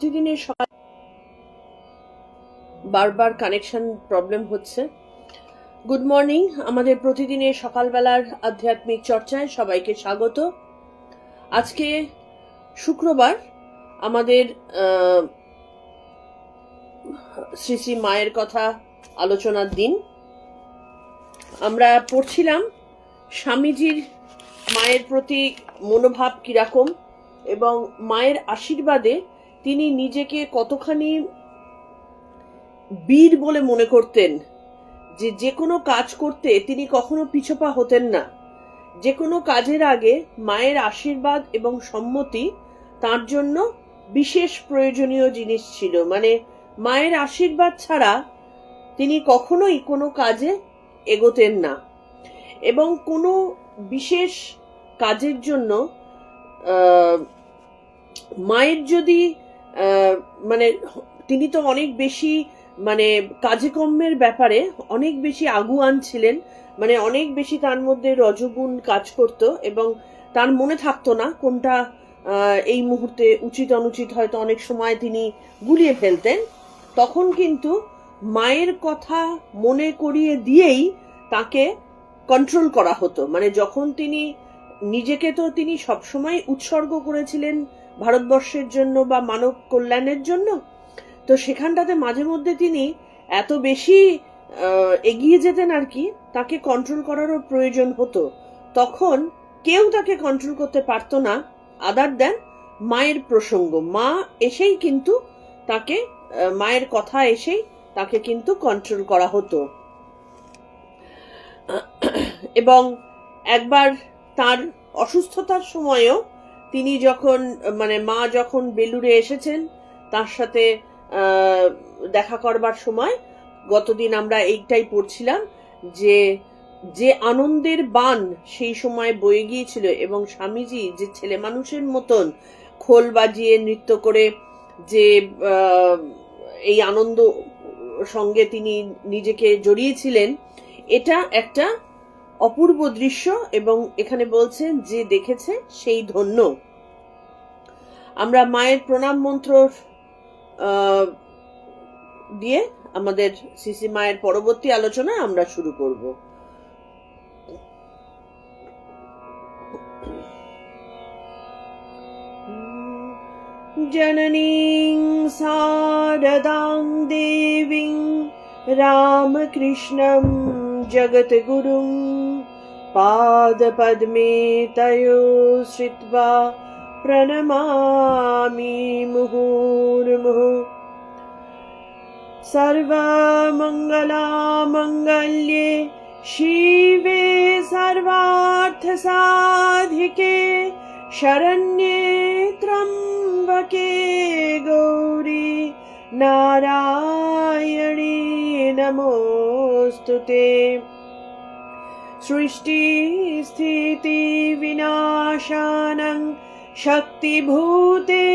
প্রতিদিনের সকাল বারবার কানেকশন প্রবলেম হচ্ছে। গুড মর্নিং, আমাদের প্রতিদিনের সকালবেলার আধ্যাত্মিক চর্চায় সবাইকে স্বাগত। আজকে শুক্রবার, আমাদের শ্রী শ্রী মায়ের কথা আলোচনার দিন। আমরা পড়ছিলাম স্বামীজির মায়ের প্রতি মনোভাব কিরকম এবং মায়ের আশীর্বাদে তিনি নিজেকে কতখানি বীর বলে মনে করতেন, যে কোনো কাজ করতে তিনি কখনো পিছপা হতেন না। যে কোনো কাজের আগে মায়ের আশীর্বাদ এবং সম্মতি তার জন্য বিশেষ প্রয়োজনীয় জিনিস ছিল। মানে মায়ের আশীর্বাদ ছাড়া তিনি কখনোই কোনো কাজে এগোতেন না। এবং কোনো বিশেষ কাজের জন্য মায়ের যদি মানে তিনি তো অনেক বেশি কাজে কর্মের ব্যাপারে অনেক বেশি আগুয়ান ছিলেন। অনেক বেশি তার মধ্যে রজগুণ কাজ করত এবং তার মনে থাকতো না কোনটা এই মুহূর্তে উচিত অনুচিত, হয়তো অনেক সময় তিনি গুলিয়ে ফেলতেন। তখন কিন্তু মায়ের কথা মনে করিয়ে দিয়েই তাকে কন্ট্রোল করা হতো। যখন তিনি নিজেকে তো তিনি সবসময় উৎসর্গ করেছিলেন ভারতবর্ষের জন্য বা মানব কল্যাণের জন্য, তো সেখানটাতে মাঝে মধ্যে তিনি এত বেশি এগিয়ে যেতেন আর কি, তাকে কন্ট্রোল করারও প্রয়োজন হতো। তখন কেউ তাকে কন্ট্রোল করতে পারতো না আদার দেন মায়ের প্রসঙ্গ। মা এসেই কিন্তু তাকে, মায়ের কথা এসেই তাকে কিন্তু কন্ট্রোল করা হতো। এবং একবার তার অসুস্থতার সময়ও তিনি যখন মা যখন বেলুড়ে এসেছেন তার সাথে দেখা করবার সময়, গতদিন আমরা এইটাই পড়ছিলাম যে যে আনন্দের বান সেই সময় বয়ে গিয়েছিল এবং স্বামীজি যে ছেলে মানুষের মতন খোল বাজিয়ে নৃত্য করে যে এই আনন্দ সঙ্গে তিনি নিজেকে জড়িয়েছিলেন, এটা একটা অপূর্ব দৃশ্য। এবং এখানে বলছেন যে দেখেছে সেই ধন্য। আমরা মায়ের প্রণাম মন্ত্র দিয়ে আমাদের শ্রী শ্রী মায়ের পরবর্তী আলোচনা আমরা শুরু করব। জননীং শারদাং দেবীং রামকৃষ্ণং জগৎগুরুং পাদপদ্মে তয়ো শ্রিত্বা প্রণমামি মুহুর্মুহুঃ। সর্বমঙ্গলামঙ্গল্যে শিবে সর্বার্থসাধিকে শরণ্যে ত্র্যম্বকে গৌরী নারায়ণী নমোস্তুতে। সৃষ্টি স্থিতি বিনাশানং শক্তিভূতে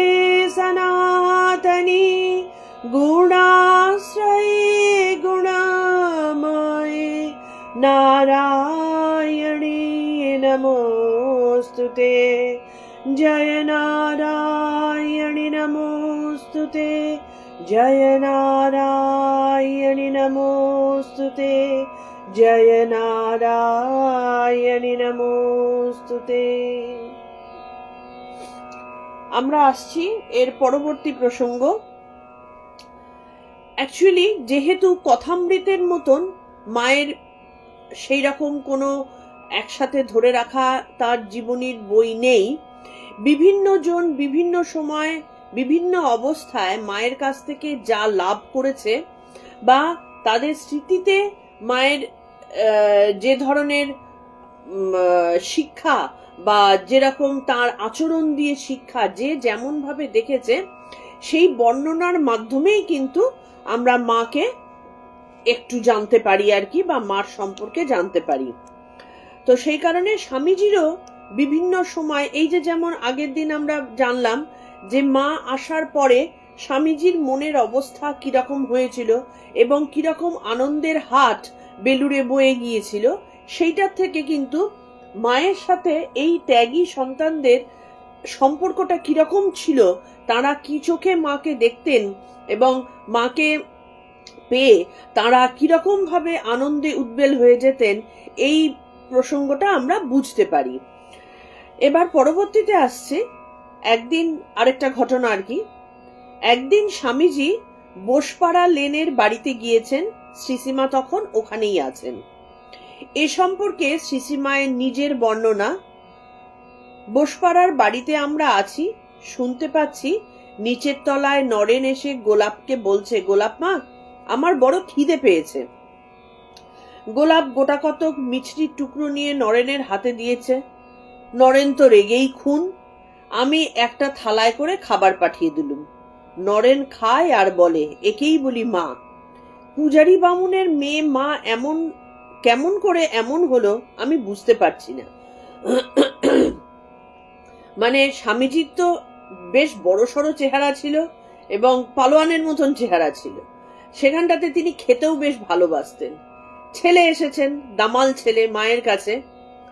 সনাতনী গুণাশ্রয়ে গুণময়ে নারায়ণী নমোস্তুতে। জয় নারায়ণী নমোস্তুতে, জয় নারায়ণী নমোস্তুতে, জয় নারায়ণী নমোস্তুতে। আমরা আসছি এর পরবর্তী প্রসঙ্গ। অ্যাকচুয়ালি যেহেতু কথামৃতের মতন মায়ের সেই রকম কোনো একসাথে ধরে রাখা তার জীবনীর বই নেই, বিভিন্ন জন বিভিন্ন সময় বিভিন্ন অবস্থায় মায়ের কাছ থেকে যা লাভ করেছে বা তাদের স্মৃতিতে মায়ের যে ধরনের শিক্ষা বা যেরকম তার আচরণ দিয়ে শিক্ষা যে যেমন ভাবে দেখেছে, সেই বর্ণনার মাধ্যমেই কিন্তু আমরা মাকে একটু জানতে পারি আর কি, বা মার সম্পর্কে জানতে পারি। তো সেই কারণে স্বামীজিরও বিভিন্ন সময়, এই যে যেমন আগের দিন আমরা জানলাম যে মা আসার পরে স্বামীজির মনের অবস্থা কিরকম হয়েছিল এবং কিরকম আনন্দের হাট বেলুড়ে বয়ে গিয়েছিল, সেইটার থেকে কিন্তু মায়ের সাথে এই ত্যাগী সন্তানদের সম্পর্কটা কিরকম ছিল, তারা কি চোখে মাকে দেখতেন এবং মাকে পেয়ে তারা কিরকম ভাবে আনন্দে উদ্বেল হয়ে যেতেন, এই প্রসঙ্গটা আমরা বুঝতে পারি। এবার পরবর্তীতে আসছে একদিন আরেকটা ঘটনা আর কি। একদিন স্বামীজি বোসপাড়া লেনের বাড়িতে গিয়েছেন, শ্রীসীমা তখন ওখানেই আছেন। এ সম্পর্কে শ্রীসীমায়ের নিজের বর্ণনা: বোসপাড়ার বাড়িতে আমরা আছি, শুনতে পাচ্ছি নিচের তলায় নরেন এসে গোলাপকে বলছে, গোলাপ মা, আমার বড় খিদে পেয়েছে। গোলাপ গোটা কতক মিছরির টুকরো নিয়ে নরেনের হাতে দিয়েছে। নরেন তো রেগেই খুন। আমি একটা থালায় করে খাবার পাঠিয়ে দিলুম। নরেন খায় আর বলে, একেই বলি মা। পূজারি বামুনের মেয়ে মা এমন কেমন করে এমন হলো আমি বুঝতে পারছি না। মানে স্বামীজির তো বেশ বড়সড় চেহারা ছিল এবং পালোয়ানের মতন চেহারা ছিল। সেখানটাতে তিনি খেতেও বেশ ভালোবাসতেন। ছেলে এসেছেন, দামাল ছেলে, মায়ের কাছে।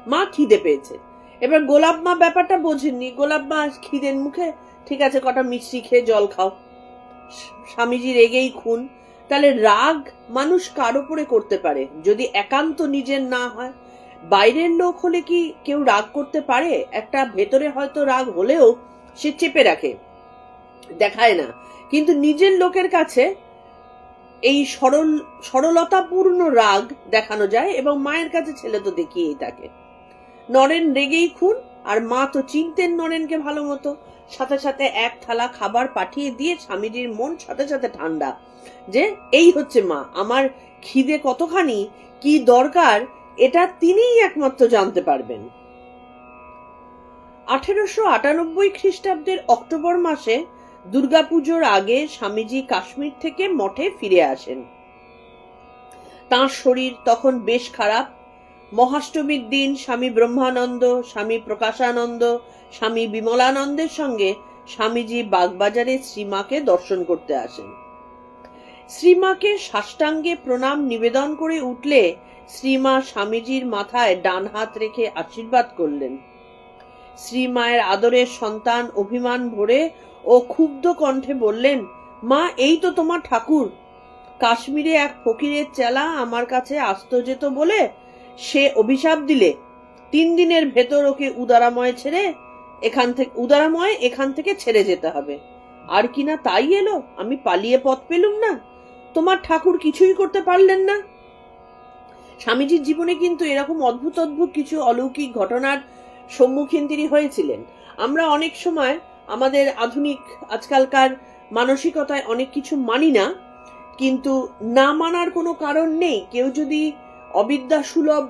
মা খিদে পেয়েছে। এবার গোলাপ মা ব্যাপারটা বোঝেননি। গোলাপ মা খিদের মুখে, ঠিক আছে কটা মিষ্টি খেয়ে জল খাও। স্বামীজি রেগেই খুন। তাহলে রাগ মানুষ কার উপরে করতে পারে যদি একান্ত নিজের না হয়? বাইরের লোক হলে কি কেউ রাগ করতে পারে? একটা ভেতরে হয়তো রাগ হলেও সে চেপে রাখে, দেখায় না। কিন্তু নিজের লোকের কাছে এই সরলতাপূর্ণ রাগ দেখানো যায়, এবং মায়ের কাছে ছেলে তো দেখিয়েই থাকে। নরেন রেগেই খুন, আর মা তো চিনতেন নরেনকে ভালো মতো। সাথে সাথে এক থালা খাবার পাঠিয়ে দিয়ে স্বামীজির মন সাথে সাথে ঠান্ডা, যে এই হচ্ছে মা, আমার খিদে কতখানি, কি দরকার, এটা তিনিই একমাত্র জানতে পারবেন। 1898 খ্রিস্টাব্দের অক্টোবর মাসে দুর্গাপুজোর আগে স্বামীজি কাশ্মীর থেকে মঠে ফিরে আসেন। তাঁর শরীর তখন বেশ খারাপ। মহাষ্টমীর দিন স্বামী ব্রহ্মানন্দ, স্বামী প্রকাশানন্দ, স্বামী বিমলানন্দের সঙ্গে স্বামীজি বাগবাজারে শ্রীমাকে দর্শন করতে আসেন। শ্রীমাকে সাষ্টাঙ্গে প্রণাম নিবেদন করে উঠলে শ্রীমা স্বামীজির মাথায় ডান হাত রেখে আশীর্বাদ করলেন। শ্রীমায়ের আদরের সন্তান অভিমান ভরে ও ক্ষুব্ধ কণ্ঠে বললেন, মা, এই তো তোমার ঠাকুর। কাশ্মীরে এক ফকিরের চেলা আমার কাছে আসত যেত বলে সে অভিশাপ দিলে 3 দিনের ভেতর ওকে উদারাময় এখান থেকে ছেড়ে যেতে হবে। আর কিনা তাই এলো, আমি পালিয়ে পথ পেলুম না। তোমার ঠাকুর কিছুই করতে পারলেন না। স্বামীজির জীবনে কিন্তু এরকম অদ্ভুত অদ্ভুত কিছু অলৌকিক ঘটনার সম্মুখীন তিনি হয়েছিলেন। আমরা অনেক সময় আমাদের আধুনিক আজকালকার মানসিকতায় অনেক কিছু মানি না, কিন্তু না মানার কোনো কারণ নেই। কেউ যদি অবিদ্যা সুলভ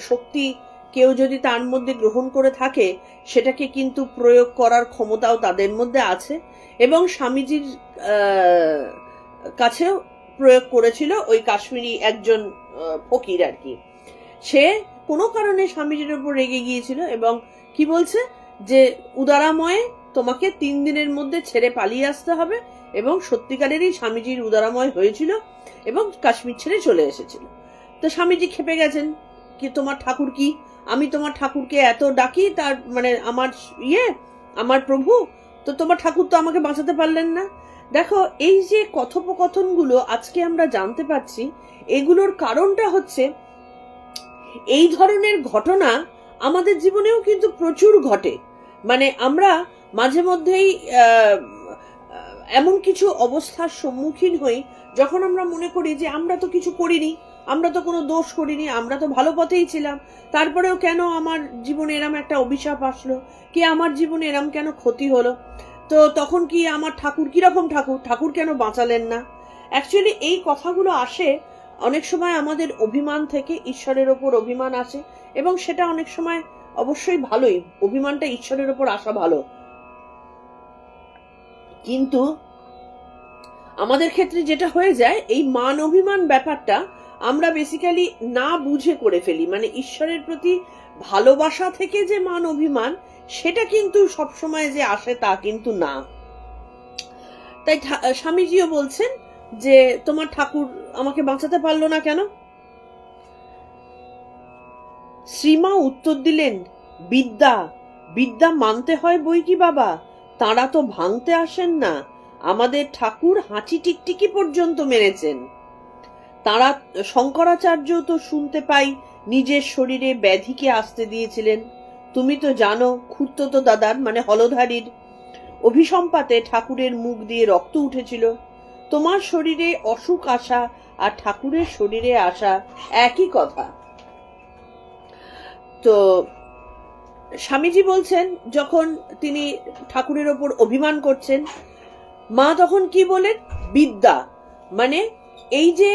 শক্তি কেউ যদি তার মধ্যে গ্রহণ করে থাকে, সেটাকে কিন্তু প্রয়োগ করার ক্ষমতাও তাদের মধ্যে আছে। এবং স্বামীজির কাছেও প্রয়োগ করেছিল ওই কাশ্মীরি একজন ফকির আর কি। সে কোনো কারণে স্বামীজির উপর রেগে গিয়েছিল এবং কি বলছে যে উদারাময়ে তোমাকে 3 দিনের মধ্যে ছেড়ে পালিয়ে আসতে হবে, এবং সত্যিকারেরই স্বামীজির উদারাময় হয়েছিল এবং কাশ্মীর ছেড়ে চলে এসেছিল। তো স্বামীজি খেপে গেছেন, কি তোমার ঠাকুর কি, আমি তোমার ঠাকুরকে এত ডাকি, তার মানে আমার প্রভু, তো তোমার ঠাকুর তো আমাকে বাঁচাতে পারলেন না। দেখো, এই যে কথোপকথনগুলো আজকে আমরা জানতে পারছি, এগুলোর কারণটা হচ্ছে এই ধরনের ঘটনা আমাদের জীবনেও কিন্তু প্রচুর ঘটে। মানে আমরা মাঝে মধ্যেই এমন কিছু অবস্থার সম্মুখীন হই যখন আমরা মনে করি যে আমরা তো কিছু করিনি, আমরা তো কোনো দোষ করিনি, আমরা তো ভালো পথেই ছিলাম, তারপরেও কেন আমার জীবনে এরম একটা অভিশাপ আসলো, কি আমার জীবনে এরম কেন ক্ষতি হলো। তো তখন কি আমার ঠাকুর কিরকম ঠাকুর কেন বাঁচালেন না? অ্যাকচুয়ালি এই কথাগুলো আসে অনেক সময় আমাদের অভিমান থেকে, ঈশ্বরের ওপর অভিমান আসে, এবং সেটা অনেক সময় অবশ্যই ভালোই, অভিমানটা ঈশ্বরের ওপর আসা ভালো। কিন্তু আমাদের ক্ষেত্রে যেটা হয়ে যায়, এই মান অভিমান ব্যাপারটা আমরা বেসিক্যালি না বুঝে করে ফেলি। মানে ঈশ্বরের প্রতি ভালোবাসা থেকে যে মান অভিমান, সেটা কিন্তু সবসময় যে আসে তা কিন্তু না। তাই স্বামীজিও বলছেন যে তোমার ঠাকুর আমাকে বাঁচাতে পারলো না কেন? শ্রীমা উত্তর দিলেন, বিদ্যা বিদ্যা মানতে হয় বই কি বাবা, তাঁরা তো ভাঙতে আসেন না। আমাদের ঠাকুর হাঁচি টিকটিকি পর্যন্ত মেরেছেন। তাঁরা শঙ্করাচার্য তো শুনতে পাই নিজের শরীরে ব্যাধিকে আসতে দিয়েছিলেন। তুমি তো জানো খুড়তো দাদার মানে হলধারীর অভিসম্পাতে ঠাকুরের মুখ দিয়ে রক্ত উঠেছিল। তোমার শরীরে অসুখ আসা আর ঠাকুরের শরীরে আসা একই কথা। তো স্বামীজি বলছেন, যখন তিনি ঠাকুরের ওপর অভিমান করছেন, মা তখন কি বলেন, বিদ্যা মানে এই যে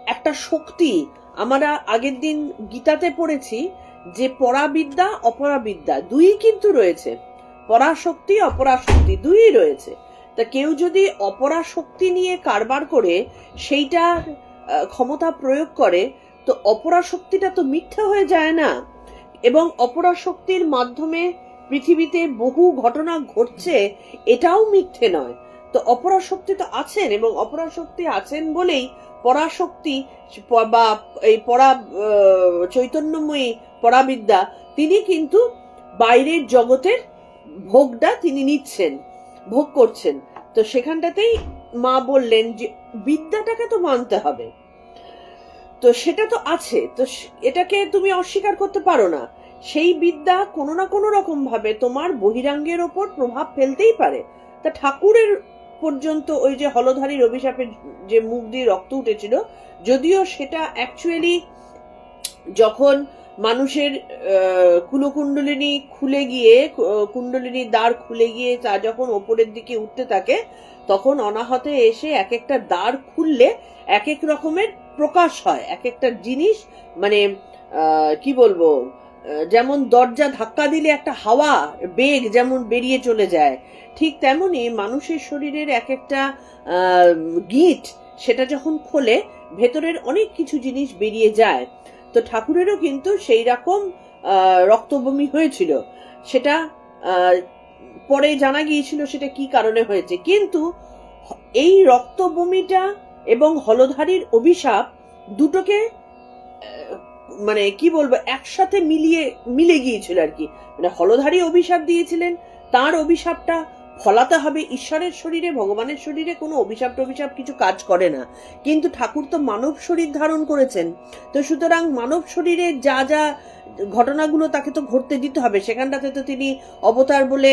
একটা শক্তি, আমরা আগের দিন গীতাতে পড়েছি যে পরাবিদ্যা অপরাবিদ্যা দুই কিন্তু রয়েছে, পরাশক্তি অপরাশক্তি দুই রয়েছে। তা কেউ যদি অপরাশক্তি নিয়ে কারবার করে সেইটার ক্ষমতা প্রয়োগ করে, তো অপরাশক্তিটা তো মিথ্যা হয়ে যায় না। এবং অপরাশক্তির মাধ্যমে পৃথিবীতে বহু ঘটনা ঘটছে, এটাও মিথ্যে নয়। তো অপরাশক্তি তো আছেন, এবং অপরাশক্তি আছেন বলেই পরাশক্তি বা এই চৈতন্যময়ী পরাবিদ্যা তিনি কিন্তু বাইরের জগতের ভোগটা তিনি নিচ্ছেন, ভোগ করছেন। তো সেখানটাতেই মা বললেন যে বিদ্যাটাকে তো মানতে হবে, তো সেটা তো আছে, তো এটাকে তুমি অস্বীকার করতে পারো না। সেই বিদ্যা কোনো না কোনো রকম ভাবে তোমার বহিরাঙ্গের ওপর প্রভাব ফেলতেই পারে। তা ঠাকুরের পর্যন্ত ওই যে হলধারীর অভিশাপে যে মুখ দিয়ে রক্ত উঠেছিল, যদিও সেটা অ্যাকচুয়ালি যখন মানুষের কুলকুণ্ডলিনী খুলে গিয়ে, কুণ্ডলিনীর দ্বার খুলে গিয়ে তা যখন ওপরের দিকে উঠতে থাকে, তখন অনাহতে এসে এক একটা দ্বার খুললে এক এক রকমের প্রকাশ হয়, এক একটা জিনিস মানে কি বলবো, যেমন দরজা ধাক্কা দিলে একটা হাওয়া বেগ যেমন বেরিয়ে চলে যায়, ঠিক তেমনি মানুষের শরীরের এক একটা গিট সেটা যখন খোলে ভেতরের অনেক কিছু জিনিস বেরিয়ে যায়। তো ঠাকুরেরও কিন্তু সেই রকম রক্তবমি হয়েছিল, সেটা পরে জানা গিয়েছিল সেটা কি কারণে হয়েছে। কিন্তু এই রক্তবমিটা এবং হলধারীর অভিশাপ দুটোকে মানে কি বলবো একসাথে মিলে গিয়েছিল আর কি। মানে হলধারী অভিশাপ দিয়েছিলেন, তার অভিশাপটা ফলাতে হবে ঈশ্বরের শরীরে, ভগবানের শরীরে কোনো অভিশাপ টভিশাপ কিছু কাজ করে না। কিন্তু ঠাকুর তো মানব শরীর ধারণ করেছেন, তো সুতরাং মানব শরীরে যা যা ঘটনাগুলো তাকে তো ঘটতে দিতে হবে। সেখানটাতে তো তিনি অবতার বলে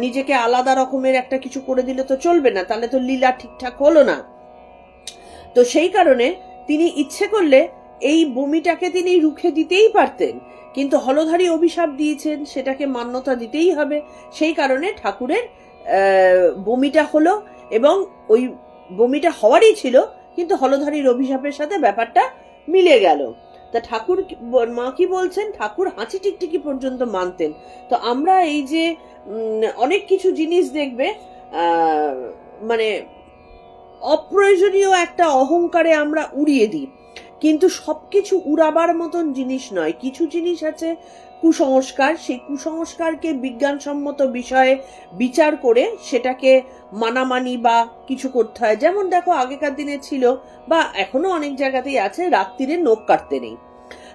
নিজেকে আলাদা রকমের একটা কিছু করে দিলে তো চলবে না, তাহলে তো লীলা ঠিকঠাক হলো না। তো সেই কারণে তিনি ইচ্ছে করলে এই বমিটাকে তিনি রুখে দিতেই পারতেন, কিন্তু হলধারী অভিশাপ দিয়েছেন, সেটাকে মান্যতা দিতেই হবে। সেই কারণে ঠাকুরের বমিটা হলো, এবং ওই বমিটা হওয়ারই ছিল, কিন্তু হলধারীর অভিশাপের সাথে ব্যাপারটা মিলে গেল। তা ঠাকুর মা কি বলছেন, ঠাকুর হাঁচি টিকটিকি পর্যন্ত মানতেন। তো আমরা এই যে অনেক কিছু জিনিস দেখবে মানে অপ্রয়োজনীয় একটা অহংকারে আমরা উড়িয়ে দিই, কিন্তু সবকিছু উড়াবার মতন জিনিস নয়। কিছু জিনিস আছে কুসংস্কার, সেই কুসংস্কারকে বিজ্ঞানসম্মত বিষয়ে বিচার করে সেটাকে মানামানি বা কিছু করতে হয়। যেমন দেখো আগেকার দিনে ছিল, বা এখনো অনেক জায়গাতেই আছে, রাত্রিরে নখ কাটতে নেই।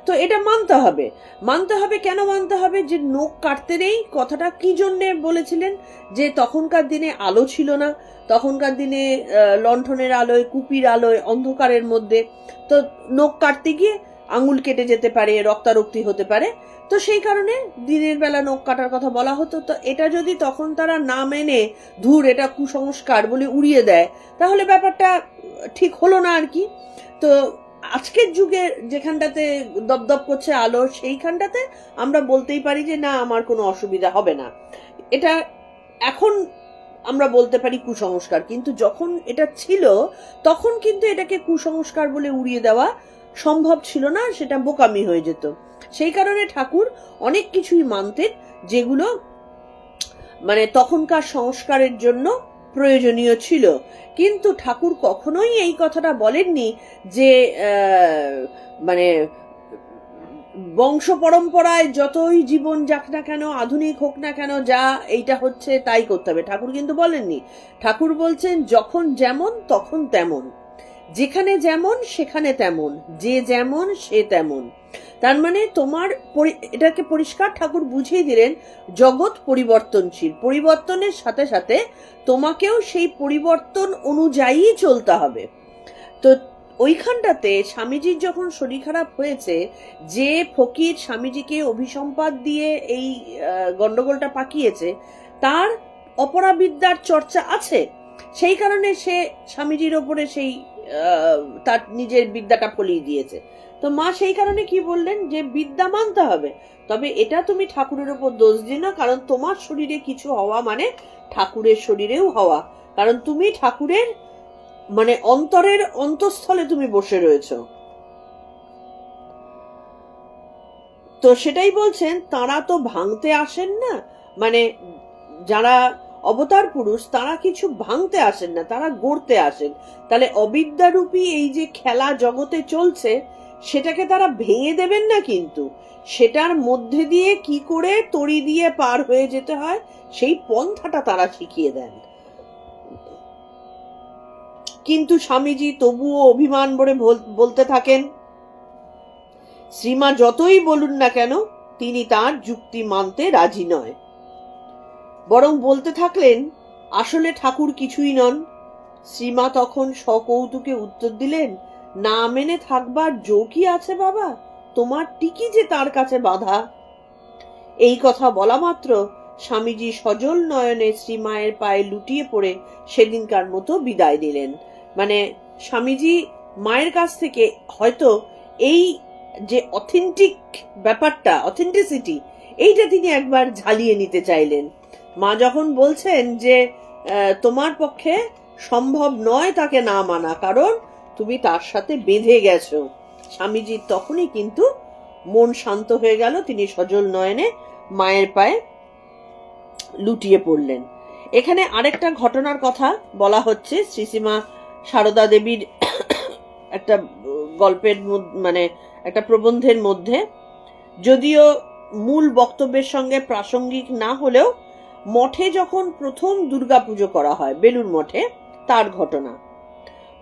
তো এটা মানতে হবে। মানতে হবে কেন মানতে হবে, যে নখ কাটতে নেই কথাটা কি জন্যে বলেছিলেন, যে তখনকার দিনে আলো ছিল না, তখনকার দিনে লণ্ঠনের আলোয়, কুপির আলোয়, অন্ধকারের মধ্যে তো নখ কাটতে গিয়ে আঙুল কেটে যেতে পারে, রক্তারক্তি হতে পারে। তো সেই কারণে দিনের বেলা নখ কাটার কথা বলা হতো। তো এটা যদি তখন তারা না মেনে ধুর এটা কুসংস্কার বলে উড়িয়ে দেয়, তাহলে ব্যাপারটা ঠিক হলো না আর কি। তো আজকের যুগে যেখানটাতে দপদপ করছে আলো, সেইখানটাতে আমরা বলতেই পারি যে না আমার কোনো অসুবিধা হবে না, এটা এখন আমরা বলতে পারি কুসংস্কার। কিন্তু যখন এটা ছিল তখন কিন্তু এটাকে কুসংস্কার বলে উড়িয়ে দেওয়া সম্ভব ছিল না, সেটা বোকামি হয়ে যেত। সেই কারণে ঠাকুর অনেক কিছুই মানতেন যেগুলো মানে তখনকার সংস্কারের জন্য প্রয়োজনীয় ছিল। কিন্তু ঠাকুর কখনোই এই কথাটা বলেননি যে মানে বংশ পরম্পরায় যতই জীবন যাক না কেন, আধুনিক হোক না কেন, যা এইটা হচ্ছে তাই করতে হবে, ঠাকুর কিন্তু বলেননি। ঠাকুর বলছেন যখন যেমন তখন তেমন, যেখানে যেমন সেখানে তেমন, যে যেমন সে তেমন। তার মানে তোমার এটাকে পরিষ্কার ঠাকুর বুঝিয়ে দিলেন, জগৎ পরিবর্তনশীল, পরিবর্তনের সাথে সাথে তোমাকেও সেই পরিবর্তন অনুযায়ী চলতে হবে। তো ওইখানটাতে স্বামীজির যখন শরীর খারাপ হয়েছে, যে ফকির স্বামীজিকে অভিসম্পাদ দিয়ে এই গন্ডগোলটা পাকিয়েছে, তার অপরাবিদ্যার চর্চা আছে, সেই কারণে সে স্বামীজির ওপরে সেই তার নিজের বিদ্যাটা ফলিয়ে দিয়েছে। তো মা সেই কারণে কি বললেন, যে বিদ্যা মানতে হবে, তবে এটা তুমি ঠাকুরের ওপর দোষ দিও না, কারণ তোমার শরীরে কিছু হওয়া মানে ঠাকুরের শরীরেও হওয়া, কারণ তুমি ঠাকুরের মানে অন্তরের অন্তঃস্থলে তুমি বসে রয়েছ। তো সেটাই বলছেন, তারা তো ভাঙতে আসেন না, মানে যারা অবতার পুরুষ তারা কিছু ভাঙতে আসেন না, তারা গড়তে আসেন। তাহলে অবিদ্যারূপী এই যে খেলা জগতে চলছে, সেটাকে তারা ভেঙে দেবেন না, কিন্তু সেটার মধ্যে দিয়ে কি করে তড়ি দিয়ে পার হয়ে যেতে হয় সেই পন্থাটা তারা শিখিয়ে দেন। কিন্তু স্বামীজি তবুও অভিমান ভরে বলতে থাকেন, শ্রীমা যতই বলুন না কেন তিনি তার যুক্তি মানতে রাজি নয়, বরং বলতে থাকলেন, আসলে ঠাকুর কিছুই নন। শ্রীমা তখন সকৌতুকে উত্তর দিলেন, না মেনে থাকবার জো কি আছে বাবা, তোমার টিকি যে তার কাছে বাধা। এই কথা বলা মাত্র স্বামীজি সজল নয়নে শ্রীমায়ের পায়ে লুটিয়ে পড়ে সেদিনকার মতো বিদায় নিলেন। মানে স্বামীজি মায়ের কাছ থেকে হয়তো এই যে অথেন্টিক ব্যাপারটা, অথেন্টিসিটি, এইটা তিনি একবার ঝালিয়ে নিতে চাইলেন। মা যখন বলছেন যে তোমার পক্ষে সম্ভব নয় তাকে না মানা, কারণ তুমি তার সাথে বেঁধে গেছো, স্বামীজির তখনই কিন্তু মন শান্ত হয়ে গেল, তিনি সজল নয়নে মায়ের পায়ে লুটিয়ে পড়লেন। এখানে আরেকটা ঘটনার কথা বলা হচ্ছে, শ্রীশ্রীমা সারদা দেবীর একটা গল্পের মানে একটা প্রবন্ধের মধ্যে, যদিও মূল বক্তব্যের সঙ্গে প্রাসঙ্গিক না হলেও মঠে যখন প্রথম দুর্গাপুজো করা হয় বেলুর মঠে, তার ঘটনা।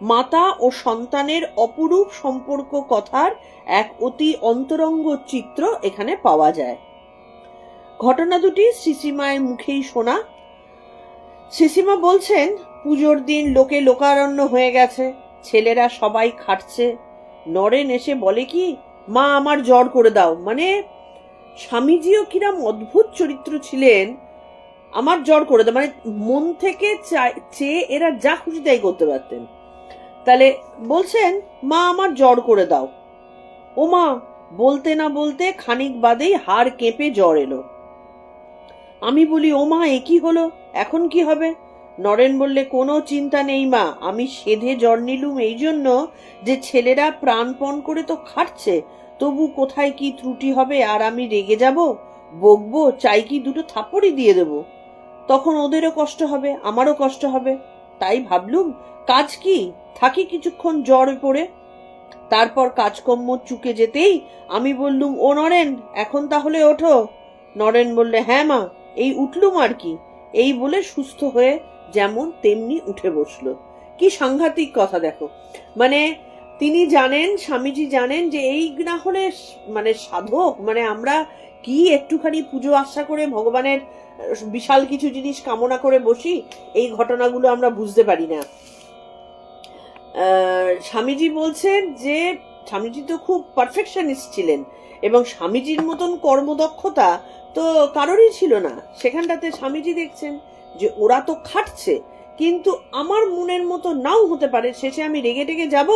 মাতা ও সন্তানের অপরূপ সম্পর্ক কথার এক অতি অন্তরঙ্গ চিত্র এখানে পাওয়া যায়। ঘটনা দুটি শ্রীশ্রীমায়ের মুখেই শোনা। শ্রীশ্রীমা বলছেন, পুজোর দিন লোকে লোকারণ্য হয়ে গেছে, ছেলেরা সবাই খাটছে, নরেন এসে বলে কি, মা আমার জ্বর করে দাও। মানে স্বামীজিও কিরাম অদ্ভুত চরিত্র ছিলেন, আমার জ্বর করে দাও, মানে মন থেকে চেয়ে এরা যা খুশি তাই করতে পারতেন। তাহলে বলছেন, মা আমার জ্বর করে দাও। ও মা, বলতে না বলতে খানিক বাদেই হাড় কেঁপে জ্বর এলো। আমি বলি, ও মা এ কি হলো, এখন কি হবে? নরেন বললে, কোনো চিন্তা নেই মা, আমি সেধে জ্বর নিলুম এই জন্য যে ছেলেরা প্রাণপণ করে তো খাটছে, তবু কোথায় কি ত্রুটি হবে আর আমি রেগে যাব, বকবো, চাই কি দুটো থাপ্পড়ই দিয়ে দেব, তখন ওদেরও কষ্ট হবে আমারও কষ্ট হবে। তাই ভাবলুম কাজ কি, থাকি কিছুক্ষণ জ্বর পড়ে, তারপর কাজকর্ম চুকে যেতেই আমি বললুম, ও নরেন এখন তাহলে ওঠো। নরেন বললে, হ্যাঁ মা, এই উঠলুম আর কি। এই বলে সুস্থ হয়ে যেমন তেমনি উঠে বসলো। কি সাংঘাতিক কথা দেখো, মানে তিনি জানেন, স্বামীজি জানেন যে এই না হলে মানে সাধক, মানে আমরা কি একটুখানি পুজো আশা করে ভগবানের বিশাল কিছু জিনিস কামনা করে বসি, এই ঘটনাগুলো আমরা বুঝতে পারি না। স্বামীজি বলছেন যে স্বামীজি তো খুব পারফেকশনিস্ট ছিলেন, এবং স্বামীজির মতন কর্মদক্ষতা তো কারোরই ছিল না। সেখানটাতে স্বামীজি দেখছেন যে ওরা তো খাটছে, কিন্তু আমার মনের মতো নাও হতে পারে, শেষে আমি রেগে টেগে যাব,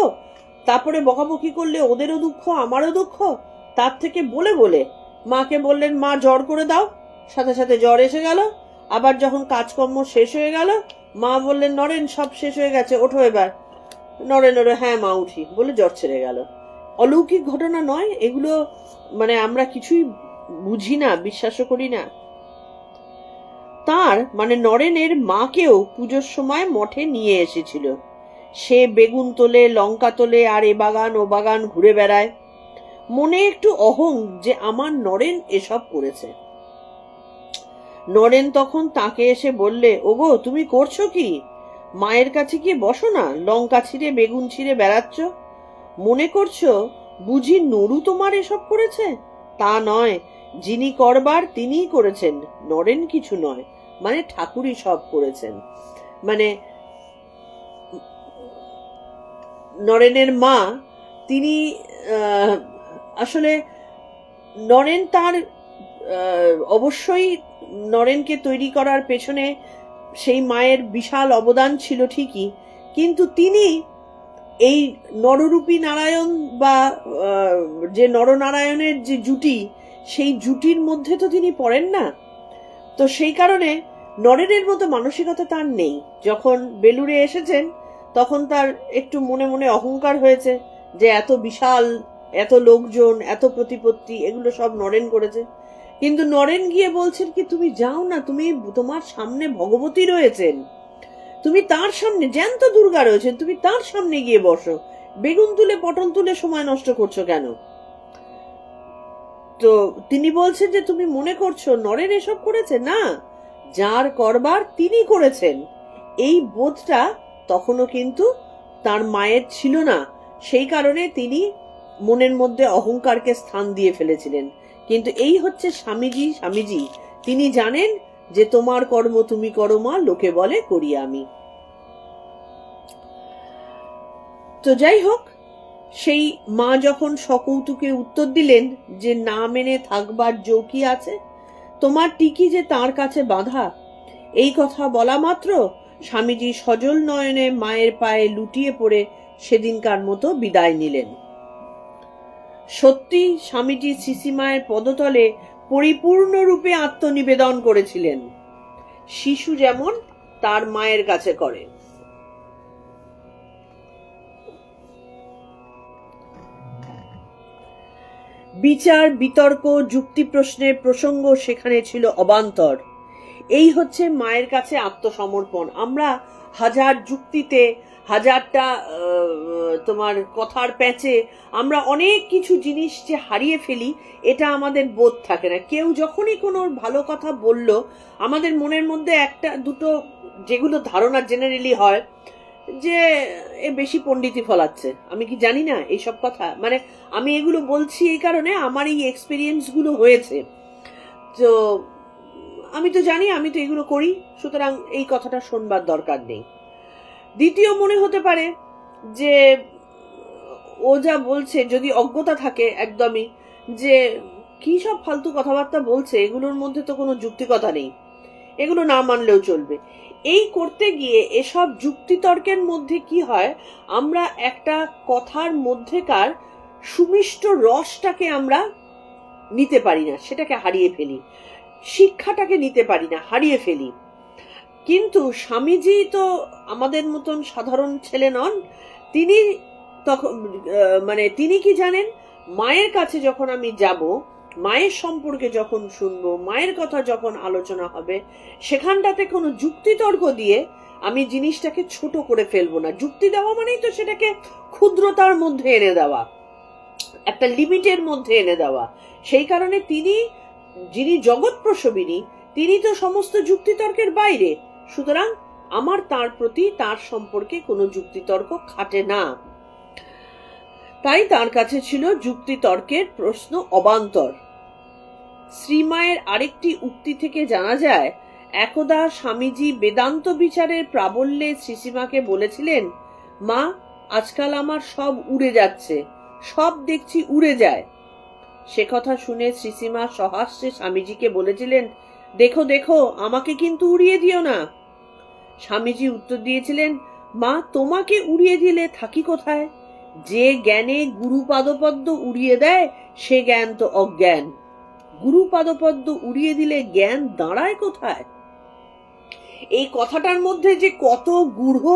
তারপরে বকাবকি করলে ওদেরও দুঃখ আমারও দুঃখ, তার থেকে বলে বলে মাকে বললেন, মা জ্বর করে দাও, সাথে সাথে জ্বর এসে গেল। আবার যখন কাজকর্ম শেষ হয়ে গেল, মা বললেন, নরেন সব শেষ হয়ে গেছে, ওঠো এবার। নরেন, হ্যাঁ মা উঠি বলে জ্বর ছেড়ে গেল। অলৌকিক ঘটনা নয় এগুলো, মানে আমরা কিছুই বুঝি না, বিশ্বাসও করি না। তার মানে নরেনের মাকেও পুজোর সময় মঠে নিয়ে এসেছিল। সে বেগুন তোলে, লঙ্কা তোলে, আর এ বাগান ও বাগান ঘুরে বেড়ায়। মনে একটু অহং যে আমার নরেন এসব করেছে। নরেন তখন তাকে এসে বললে, ওগো তুমি করছো কি? মায়ের কাছে গিয়ে বসো না, লঙ্কা ছিঁড়ে বেগুন ছিঁড়ে বেড়াচ্ছ, মনে করছো বুঝি নরু তোমার এসব করেছে? তা নয়, যিনি করবার তিনিই করেছেন, নরেন কিছু নয়, মানে ঠাকুরই সব করেছেন। মানে নরেনের মা তিনি আসলে নরেন তার অবশ্যই নরেনকে তৈরি করার পেছনে সেই মায়ের বিশাল অবদান ছিল ঠিকই, কিন্তু তিনি এই নররূপী নারায়ণ বা যে নরনারায়ণের যে জুটি, সেই জুটির মধ্যে তো তিনি পড়েন না। তো সেই কারণে নরেনের মতো মানসিকতা তার নেই। যখন বেলুড়ে এসেছেন তখন তার একটু মনে মনে অহংকার হয়েছে যে এত বিশাল, এত লোকজন, এত প্রতিপত্তি, এগুলো সব নরেন করেছে। কিন্তু নরেন গিয়ে বলছেন কি, তুমি যাও না, তুমি তোমার সামনে ভগবতী রয়েছেন, তুমি তার সামনে, জ্যান্ত দুর্গা রয়েছেন, তুমি তার সামনে গিয়ে বসো, বেগুন তুলে পটল তুলে সময় নষ্ট করছো কেন? তো তিনি বলছেন যে তুমি মনে করছো নরেন এসব করেছে, না, যার করবার তিনি করেছেন। এই বোধটা তখনও কিন্তু তার মায়ের ছিল না, সেই কারণে তিনি মনের মধ্যে অহংকারকে স্থান দিয়ে ফেলেছিলেন। কিন্তু এই হচ্ছে স্বামীজি তিনি জানেন যে তোমার কর্ম তুমি করো মা, লোকে বলে করি আমি। তো যাই হোক, সেই মা যখন সকৌতুকে উত্তর দিলেন যে না মেনে থাকবার জো কি আছে, তোমার টিকি যে তার কাছে বাঁধা, এই কথা বলা মাত্র স্বামীজি সজল নয়নে মায়ের পায়ে লুটিয়ে পড়ে সেদিনকার মতো বিদায় নিলেন। সত্যি স্বামীজি শ্রীশ্রীমায়ের পদতলে পরিপূর্ণরূপে আত্মনিবেদন করেছিলেন, শিশু যেমন তার মায়ের কাছে করে। বিচার বিতর্ক যুক্তি প্রশ্নের প্রসঙ্গ সেখানে ছিল অবান্তর। এই হচ্ছে মায়ের কাছে আত্মসমর্পণ। আমরা হাজার যুক্তিতে, হাজারটা তোমার কথার প্যাঁচে আমরা অনেক কিছু জিনিস যে হারিয়ে ফেলি, এটা আমাদের বোধ থাকে না। কেউ যখনই কোনো ভালো কথা বলল, আমাদের মনের মধ্যে একটা দুটো যেগুলো ধারণা জেনারেলি হয় যে এ বেশি পণ্ডিতি ফলাচ্ছে, আমি কি জানি না এইসব কথা, মানে আমি এগুলো বলছি এই কারণে আমার এই এক্সপিরিয়েন্স গুলো হয়েছে, তো আমি তো জানি, আমি তো এগুলো করি, সুতরাং এই কথাটা শোনবার দরকার নেই। দ্বিতীয় মনে হতে পারে যে ও যা বলছে, যদি অজ্ঞতা থাকে একদমই, যে কি সব ফালতু কথাবার্তা বলছে, এগুলোর মধ্যে তো কোনো যুক্তিকতা নেই, এগুলো না মানলেও চলবে। এই করতে গিয়ে এসব যুক্তিতর্কের মধ্যে কি হয়, আমরা একটা কথার মধ্যেকার সুমিষ্ট রসটাকে আমরা নিতে পারি না, সেটাকে হারিয়ে ফেলি, শিক্ষাটাকে নিতে পারি না, হারিয়ে ফেলি। কিন্তু স্বামীজি তো আমাদের মতন সাধারণ ছেলে নন, তিনি তখন মানে তিনি কি জানেন, মায়ের কাছে যখন আমি যাব, মায়ের সম্পর্কে যখন শুনবো, মায়ের কথা যখন আলোচনা হবে, সেখানটাতে কোনো যুক্তিতর্ক দিয়ে আমি জিনিসটাকে ছোট করে ফেলবো না। যুক্তি দেওয়া মানেই তো সেটাকে ক্ষুদ্রতার মধ্যে এনে দেওয়া, একটা লিমিটের মধ্যে এনে দেওয়া। সেই কারণে তিনি, যিনি জগৎ প্রসবিনী, তিনি তো সমস্ত যুক্তিতর্কের বাইরে, সুতরাং আমার তার প্রতি, তার সম্পর্কে কোনো যুক্তিতর্ক খাটে না। তাই তার কাছে ছিল যুক্তিতর্কের প্রশ্ন অবান্তর। শ্রীমায়ের আরেকটি উক্তি থেকে জানা যায়, একদা স্বামীজি বেদান্ত বিচারের প্রাবল্যে শ্রীশ্রীমাকে বলেছিলেন, মা, আজকাল আমার সব উড়ে যাচ্ছে, সব দেখছি উড়ে যায়। সে কথা শুনে শ্রীশ্রীমা সহাস্যে স্বামীজিকে বলেছিলেন, দেখো দেখো, আমাকে কিন্তু উড়িয়ে দিও না। স্বামীজি উত্তর দিয়েছিলেন, মা, তোমাকে উড়িয়ে দিলে থাকি কোথায়? যে জ্ঞানে গুরু পাদপদ্ম উড়িয়ে দেয়, সে জ্ঞান তো অজ্ঞান। গুরু পাদপদ্ম উড়িয়ে দিলে জ্ঞান দাঁড়ায় কোথায়? এই কথাটার মধ্যে যে কত গূঢ়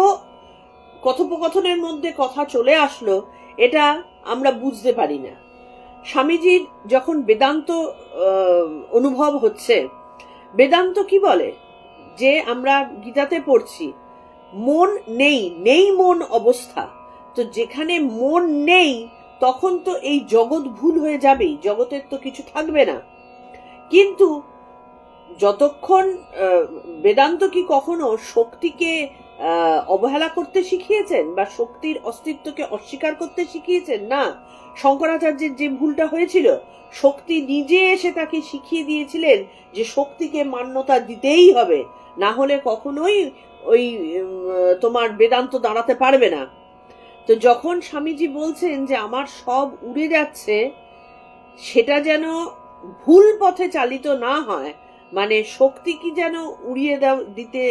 কথোপকথনের মধ্যে কথা চলে আসলো, এটা আমরা বুঝতে পারি না। স্বামীজির যখন বেদান্ত অনুভব হচ্ছে, বেদান্ত কি বলে, যে আমরা গীতাতে পড়ছি, মন নেই, নেই মন অবস্থা। তো যেখানে মন নেই, তখন তো এই জগৎ ভুল হয়ে যাবেই, জগতের তো কিছু থাকবে না। কিন্তু যতক্ষণ বেদান্ত কি কখনো শক্তিকে অবহেলা করতে শিখিয়েছেন বা শক্তির অস্তিত্বকে অস্বীকার করতে শিখিয়েছেন? না, শঙ্করাচার্যের যে ভুলটা হয়েছিল, শক্তি নিজে এসে তাকে শিখিয়ে দিয়েছিলেন যে শক্তিকে মান্যতা দিতেই হবে, না হলে কখনোই ওই তোমার বেদান্ত দাঁড়াতে পারবে না। তো যখন স্বামীজি বলছেন যে আমার সব উড়ে যাচ্ছে, সেটা যেন ভুল পথে চালিত না হয়, মানে শক্তি কি যেন উড়িয়ে দিতে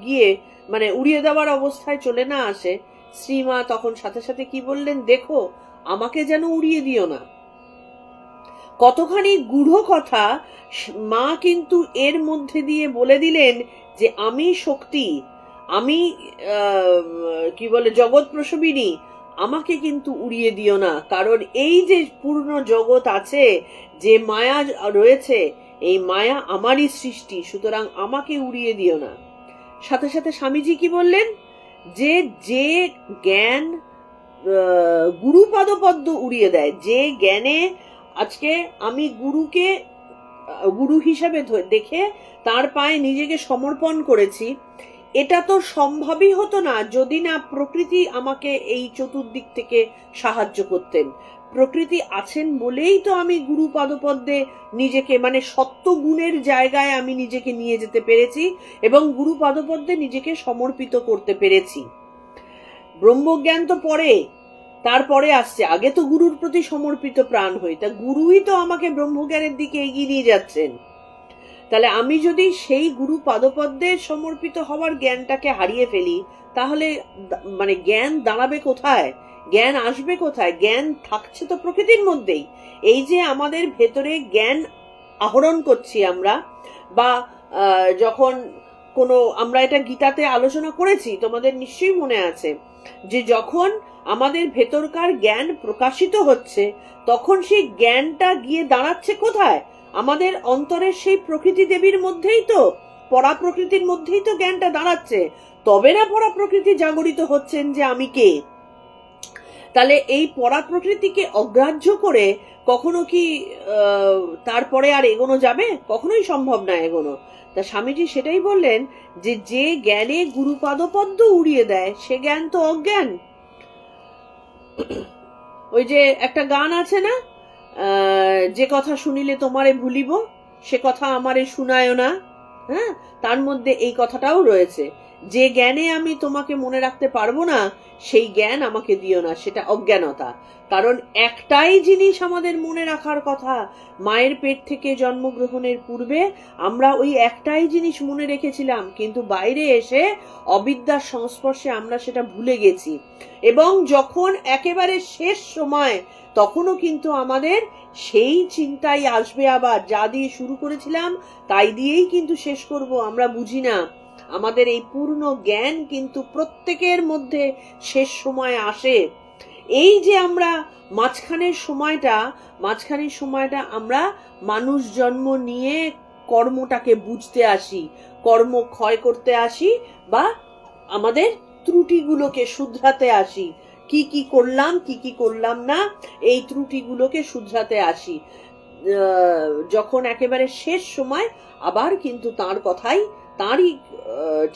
গিয়ে মানে উড়িয়ে দেওয়ার অবস্থায় চলে না আসে, শ্রীমা তখন সাথে সাথে কি বললেন, দেখো আমাকে যেন উড়িয়ে দিও না। কতখানি গূঢ় কথা মা কিন্তু এর মধ্যে দিয়ে বলে দিলেন যে আমি শক্তি, আমি কি বলে জগৎ প্রসবিনী, আমাকে কিন্তু উড়িয়ে দিও না। কারণ এই যে পূর্ণ জগৎ আছে, যে মায়া রয়েছে, এই মায়া আমারই সৃষ্টি, সুতরাং আমাকে উড়িয়ে দিও না। সাথে সাথে স্বামীজি কি বললেন, যে যে জ্ঞান গুরুপাদপদ্ম উড়িয়ে দেয়, যে জ্ঞানে আজকে আমি গুরুকে গুরু হিসাবে দেখে তার পায়ে নিজেকে সমর্পণ করেছি, এটা তো সম্ভবই হতো না যদি না প্রকৃতি আমাকে এই চতুর্দিক থেকে সাহায্য করতেন। প্রকৃতি আছেন বলেই তো আমি গুরু পাদপদ্মে নিজেকে মানে সত্য গুণের জায়গায় আমি নিজেকে নিয়ে যেতে পেরেছি এবং গুরু পাদপদ্মে নিজেকে সমর্পিত করতে পেরেছি। ব্রহ্মজ্ঞান তো পরে, তারপরে আসছে, আগে তো গুরুর প্রতি সমর্পিত প্রাণ হই, তা গুরুই তো আমাকে ব্রহ্মজ্ঞানের দিকে এগিয়ে নিয়ে যাচ্ছেন। তাহলে আমি যদি সেই গুরু পাদপদ্মে সমর্পিত হওয়ার জ্ঞানটাকে হারিয়ে ফেলি, তাহলে মানে জ্ঞান দাঁড়াবে কোথায়, জ্ঞান আসবে কোথায়? জ্ঞান থাকছে তো প্রকৃতির মধ্যেই। এই যে আমাদের ভেতরে জ্ঞান আহরণ করছি আমরা, বা যখন কোনো আমরা এটা গীতাতে আলোচনা করেছি, তোমাদের নিশ্চয়ই মনে আছে, যে যখন আমাদের ভেতরকার জ্ঞান প্রকাশিত হচ্ছে, তখন সেই জ্ঞানটা গিয়ে দাঁড়াচ্ছে কোথায়? আমাদের অন্তরের সেই প্রকৃতি দেবীর মধ্যেই তো, পরা প্রকৃতির মধ্যেই তো জ্ঞানটা দাঁড়াচ্ছে। তবে না পরা প্রকৃতি জাগরিত হচ্ছেন যে আমি কে। তাহলে এই পরা প্রকৃতিকে অগ্রাহ্য করে কখনো কি তারপরে আর এগোনো যাবে? কখনোই সম্ভব না এগোনো। তা স্বামীজি সেটাই বললেন যে যে জ্ঞানে গুরুপাদপদ্ম উড়িয়ে দেয়, সে জ্ঞান তো অজ্ঞান। ওই যে একটা গান আছে না, যে কথা শুনিলে তোমারে ভুলিব, সে কথা আমারে শুনায় না। হ্যাঁ, তার মধ্যে এই কথাটাও রয়েছে, যে জ্ঞানে আমি তোমাকে মনে রাখতে পারবো না, সেই জ্ঞান আমাকে দিও না, সেটা অজ্ঞানতা। কারণ একটাই জিনিস আমাদের মনে রাখার কথা, মায়ের পেট থেকে জন্মগ্রহণের পূর্বে আমরা ওই একটাই জিনিস মনে রেখেছিলাম, কিন্তু বাইরে এসে অবিদ্যার সংস্পর্শে আমরা সেটা ভুলে গেছি। এবং যখন একেবারে শেষ সময়, তখনও কিন্তু আমাদের সেই চিন্তাই আসবে, আবার যা দিয়ে শুরু করেছিলাম তাই দিয়েই কিন্তু শেষ করব। আমরা বুঝি না আমাদের এই পূর্ণ জ্ঞান কিন্তু প্রত্যেকের মধ্যে শেষ সময় আসে। এই যে আমরা মাঝখানের সময়টা আমরা মানুষ জন্ম নিয়ে কর্মটাকে বুঝতে আসি, কর্ম ক্ষয় করতে আসি, বা আমাদের ত্রুটিগুলোকে শুধরাতে আসি, কি কি করলাম কি কি করলাম না, এই ত্রুটিগুলোকে শুধরাতে আসি। যখন একেবারে শেষ সময় আবার কিন্তু তার কথাই, তারই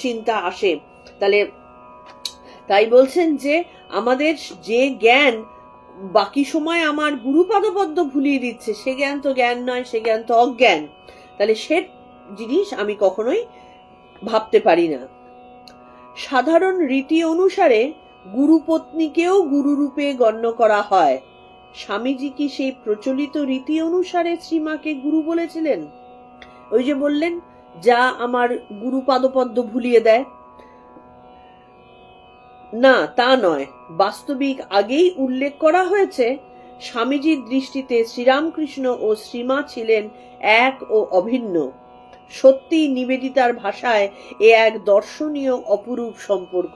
চিন্তা আসে। তাই বলছেন যে আমাদের যে জ্ঞান বাকি সময় আমার গুরুপাদপদ্ম ভুলিয়ে দিচ্ছে, সে জ্ঞান তো জ্ঞান নয়, সে জ্ঞান তো অজ্ঞান। তাহলে সে জিনিস আমি কখনোই ভাবতে পারি না। সাধারণ রীতি অনুসারে গুরুপত্নীকেও গুরুরূপে গণ্য করা হয়। স্বামীজি কি সেই প্রচলিত রীতি অনুসারে শ্রীমাকে গুরু বলেছিলেন? ওই যে বললেন, যা আমার গুরু পাদপদ্ম ভুলিয়ে দেয়, না তা নয়। বাস্তবিক আগেই উল্লেখ করা হয়েছে, স্বামীজির দৃষ্টিতে শ্রীরামকৃষ্ণ ও শ্রীমা ছিলেন এক ও অভিন্ন। সত্যি নিবেদিতার ভাষায় এ এক দর্শনীয় অপরূপ সম্পর্ক।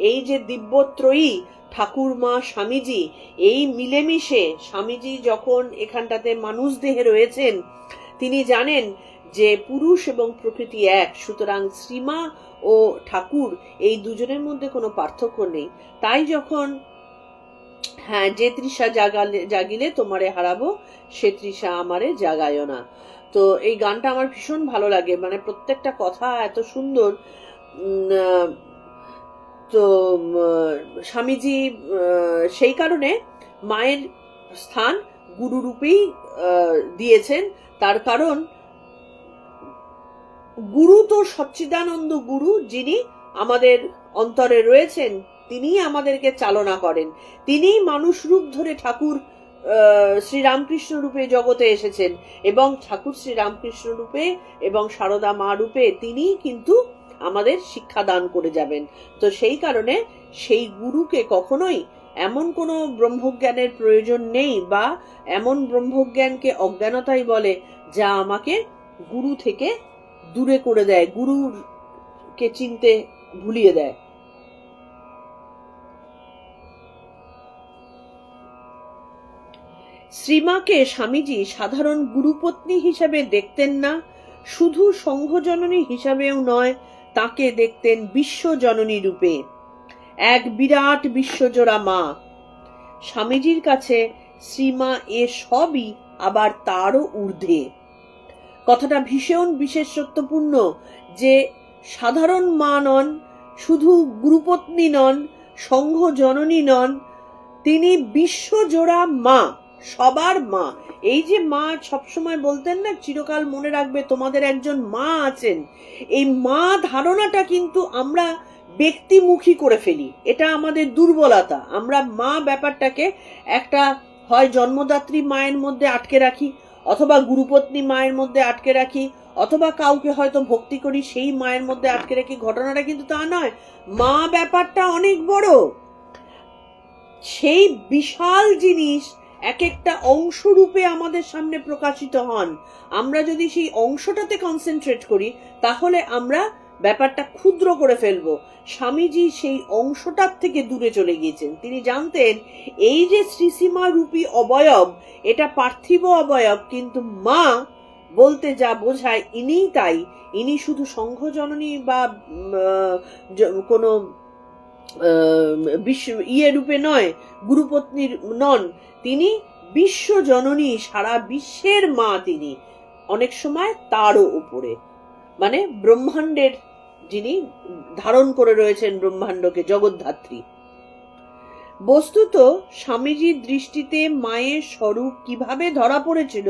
এই যে দিব্যত্রয়ী ঠাকুরমা স্বামীজি, এই মিলেমিশে স্বামীজি যখন এখানটাতে মানুষ দেহে রয়েছেন, তিনি জানেন যে পুরুষ এবং প্রকৃতি এক, সুতরাং শ্রীমা ও ঠাকুর এই দুজনের মধ্যে কোনো পার্থক্য নেই। তাই যখন হ্যাঁ, যে তৃষা জাগিলে তোমারে হারাবো, সে তৃষা আমারে জাগায় না। তো এই গানটা আমার ভীষণ ভালো লাগে, মানে প্রত্যেকটা কথা এত সুন্দর। তো স্বামীজি সেই কারণে মায়ের স্থান গুরু রূপেই দিয়েছেন। তার কারণ গুরু তো সচ্চিদানন্দ গুরু, যিনি আমাদের অন্তরে রয়েছেন, তিনিই আমাদেরকে চালনা করেন। তিনিই মানুষ রূপ ধরে ঠাকুর শ্রীরামকৃষ্ণ রূপে জগতে এসেছেন, এবং ঠাকুর শ্রীরামকৃষ্ণ রূপে এবং সারদা মা রূপে তিনিই কিন্তু আমাদের শিক্ষা দান করে যাবেন। তো সেই কারণে সেই গুরুকে কখনোই এমন কোনো ব্রহ্মজ্ঞানের প্রয়োজন নেই, বা এমন ব্রহ্মজ্ঞানকে অজ্ঞানতাই বলে যা আমাকে গুরু থেকে দূরে করে দেয়, গুরুকে চিনতে ভুলিয়ে দেয়। শ্রীমাকে স্বামীজি সাধারণ গুরুপত্নী হিসাবে দেখতেন না, শুধু সংঘজননী হিসাবেও নয়, তাকে দেখতেন বিশ্বজননী রূপে, এক বিরাট বিশ্বজোড়া মা। স্বামীজির কাছে শ্রীমা এ সবই আবার তারও ঊর্ধ্বে। কথাটা ভীষণ বিশেষত্বপূর্ণ যে সাধারণ মা নন, শুধু গুরুপত্নী নন, সংঘ জননী নন, তিনি বিশ্বজোড়া মা, সবার মা। এই যে মা সবসময় বলতেন না, চিরকাল মনে রাখবে তোমাদের একজন মা আছেন, এই মা ধারণাটা কিন্তু আমরা ব্যক্তিমুখী করে ফেলি, এটা আমাদের দুর্বলতা। আমরা মা ব্যাপারটাকে একটা হয় জন্মদাত্রী মায়ের মধ্যে আটকে রাখি, অথবা গুরুপত্নী মায়ের মধ্যে আটকে রাখি, অথবা কাউকে হয়তো ভক্তি করি সেই মায়ের মধ্যে আটকে রাখি। ঘটনাটা কিন্তু তা নয়, মা ব্যাপারটা অনেক বড়, সেই বিশাল জিনিস এক একটা অংশ রূপে আমাদের সামনে প্রকাশিত হন। আমরা যদি সেই অংশটাতে কনসেন্ট্রেট করি তাহলে আমরা ব্যাপারটা ক্ষুদ্র করে ফেলবো। স্বামীজি সেই অংশটার থেকে দূরে চলে গিয়েছেন। তিনি জানতেন এই যে শ্রীসীমা রূপী অবয়ব, এটা পার্থিব অবয়ব, কিন্তু মা বলতে যা বোঝায় ইনিই তাই। ইনি শুধু সংঘজননী বা কোনো রূপে নয়, গুরুপত্নীর নন, তিনি বিশ্বজননী, সারা বিশ্বের মা। তিনি অনেক সময় তারও উপরে, মানে ব্রহ্মাণ্ডের, যিনি ধারণ করে রয়েছেন ব্রহ্মাণ্ডকে, জগদ্ধাত্রী। বস্তুত স্বামীজির দৃষ্টিতে মায়ের স্বরূপ কিভাবে ধরা পড়েছিল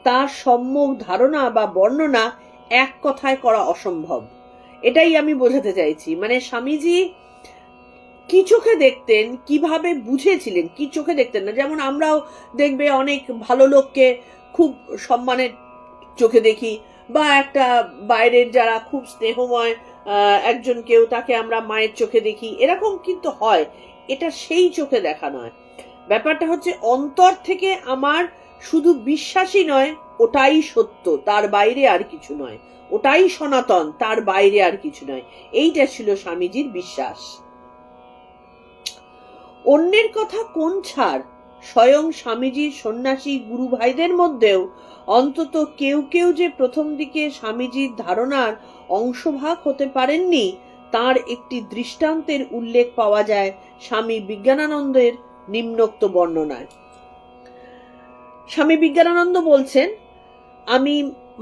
তার সম্যক ধারণা বা বর্ণনা এক কথায় করা অসম্ভব। এটাই আমি বোঝাতে চাইছি। মানে স্বামীজি কি চোখে দেখতেন, কিভাবে বুঝেছিলেন, কি চোখে দেখতেন না। যেমন আমরাও দেখবে অনেক ভালো লোককে খুব সম্মানের চোখে দেখি, বা একটা বাইরের যারা খুব স্নেহময় একজন কেউ, তাকে আমরা মায়ের চোখে দেখি, এরকম কিন্তু হয়। এটা সেই চোখে দেখা নয়। ব্যাপারটা হচ্ছে অন্তর থেকে আমার শুধু বিশ্বাসই নয়, ওটাই সত্য, তার বাইরে আর কিছু নয়, ওটাই সনাতন, তার বাইরে আর কিছু নয়। এইটা ছিল স্বামীজির বিশ্বাস। অন্যের কথা কোন ছাড়, স্বয়ং স্বামীজির সন্ন্যাসী গুরু ভাইদের মধ্যেও অন্তত কেউ কেউ যে প্রথম দিকে স্বামীজির ধারণার অংশভাগ হতে পারেননি, তার একটি দৃষ্টান্তের উল্লেখ পাওয়া যায় স্বামী বিজ্ঞানানন্দের নিম্নোক্ত বর্ণনায়। স্বামী বিজ্ঞানানন্দ বলছেন, আমি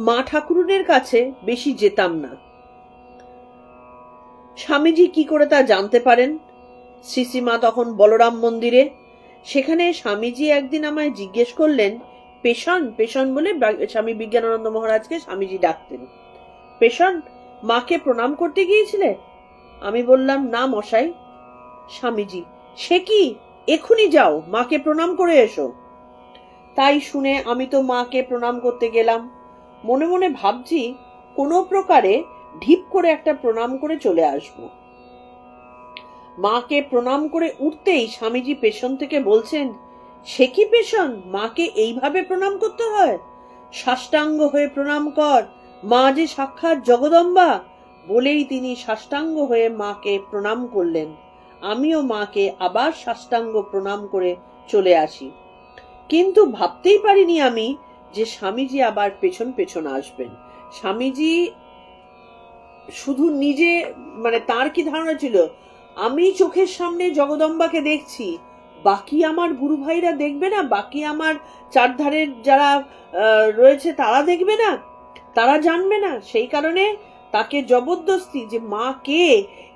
মা ঠাকুরুনের কাছে বেশি যেতাম না। স্বামীজি কি করে তা জানতে পারেন? শ্রীসীমা তখন বলরাম মন্দিরে। সেখানে স্বামীজি একদিন আমায় জিজ্ঞেস করলেন, পেশন, পেশন বলে স্বামী বিজ্ঞানানন্দ মহারাজকে স্বামীজি ডাকতেন, পেশন, মাকে প্রণাম করতে গিয়েছিলে? আমি বললাম, না মশাই। স্বামীজি, সে কি, এখুনি যাও, মাকে প্রণাম করে এসো। তাই শুনে আমি তো মাকে প্রণাম করতে গেলাম। মনে মনে ভাবছি কোনো প্রকারে ঢিপ করে একটা প্রণাম করে চলে আসব। মাকে প্রণাম করে উঠতেই স্বামীজি পেছন থেকে বলছেন, সে কি পেছন, মাকে এইভাবে প্রণাম করতে হয়? সাষ্টাঙ্গ হয়ে প্রণাম কর, মা যে সাক্ষাৎ জগদম্বা। বলেই তিনি সাষ্টাঙ্গ হয়ে মাকে প্রণাম করলেন। আমিও মাকে আবার সাষ্টাঙ্গ প্রণাম করে চলে আসি। কিন্তু ভাবতেই পারিনি আমি যে স্বামীজি আবার পেছন পেছন আসবেন। স্বামীজি শুধু নিজে, মানে তার কি ধারণা ছিল, আমি চোখের সামনে জগদম্বাকে দেখছি, বাকি আমার গুরু ভাইরা দেখবে না, বাকি আমার চারধারের যারা রয়েছে তারা দেখবে না, তারা জানবে না? সেই কারণে তাকে জবরদস্তি যে মা কে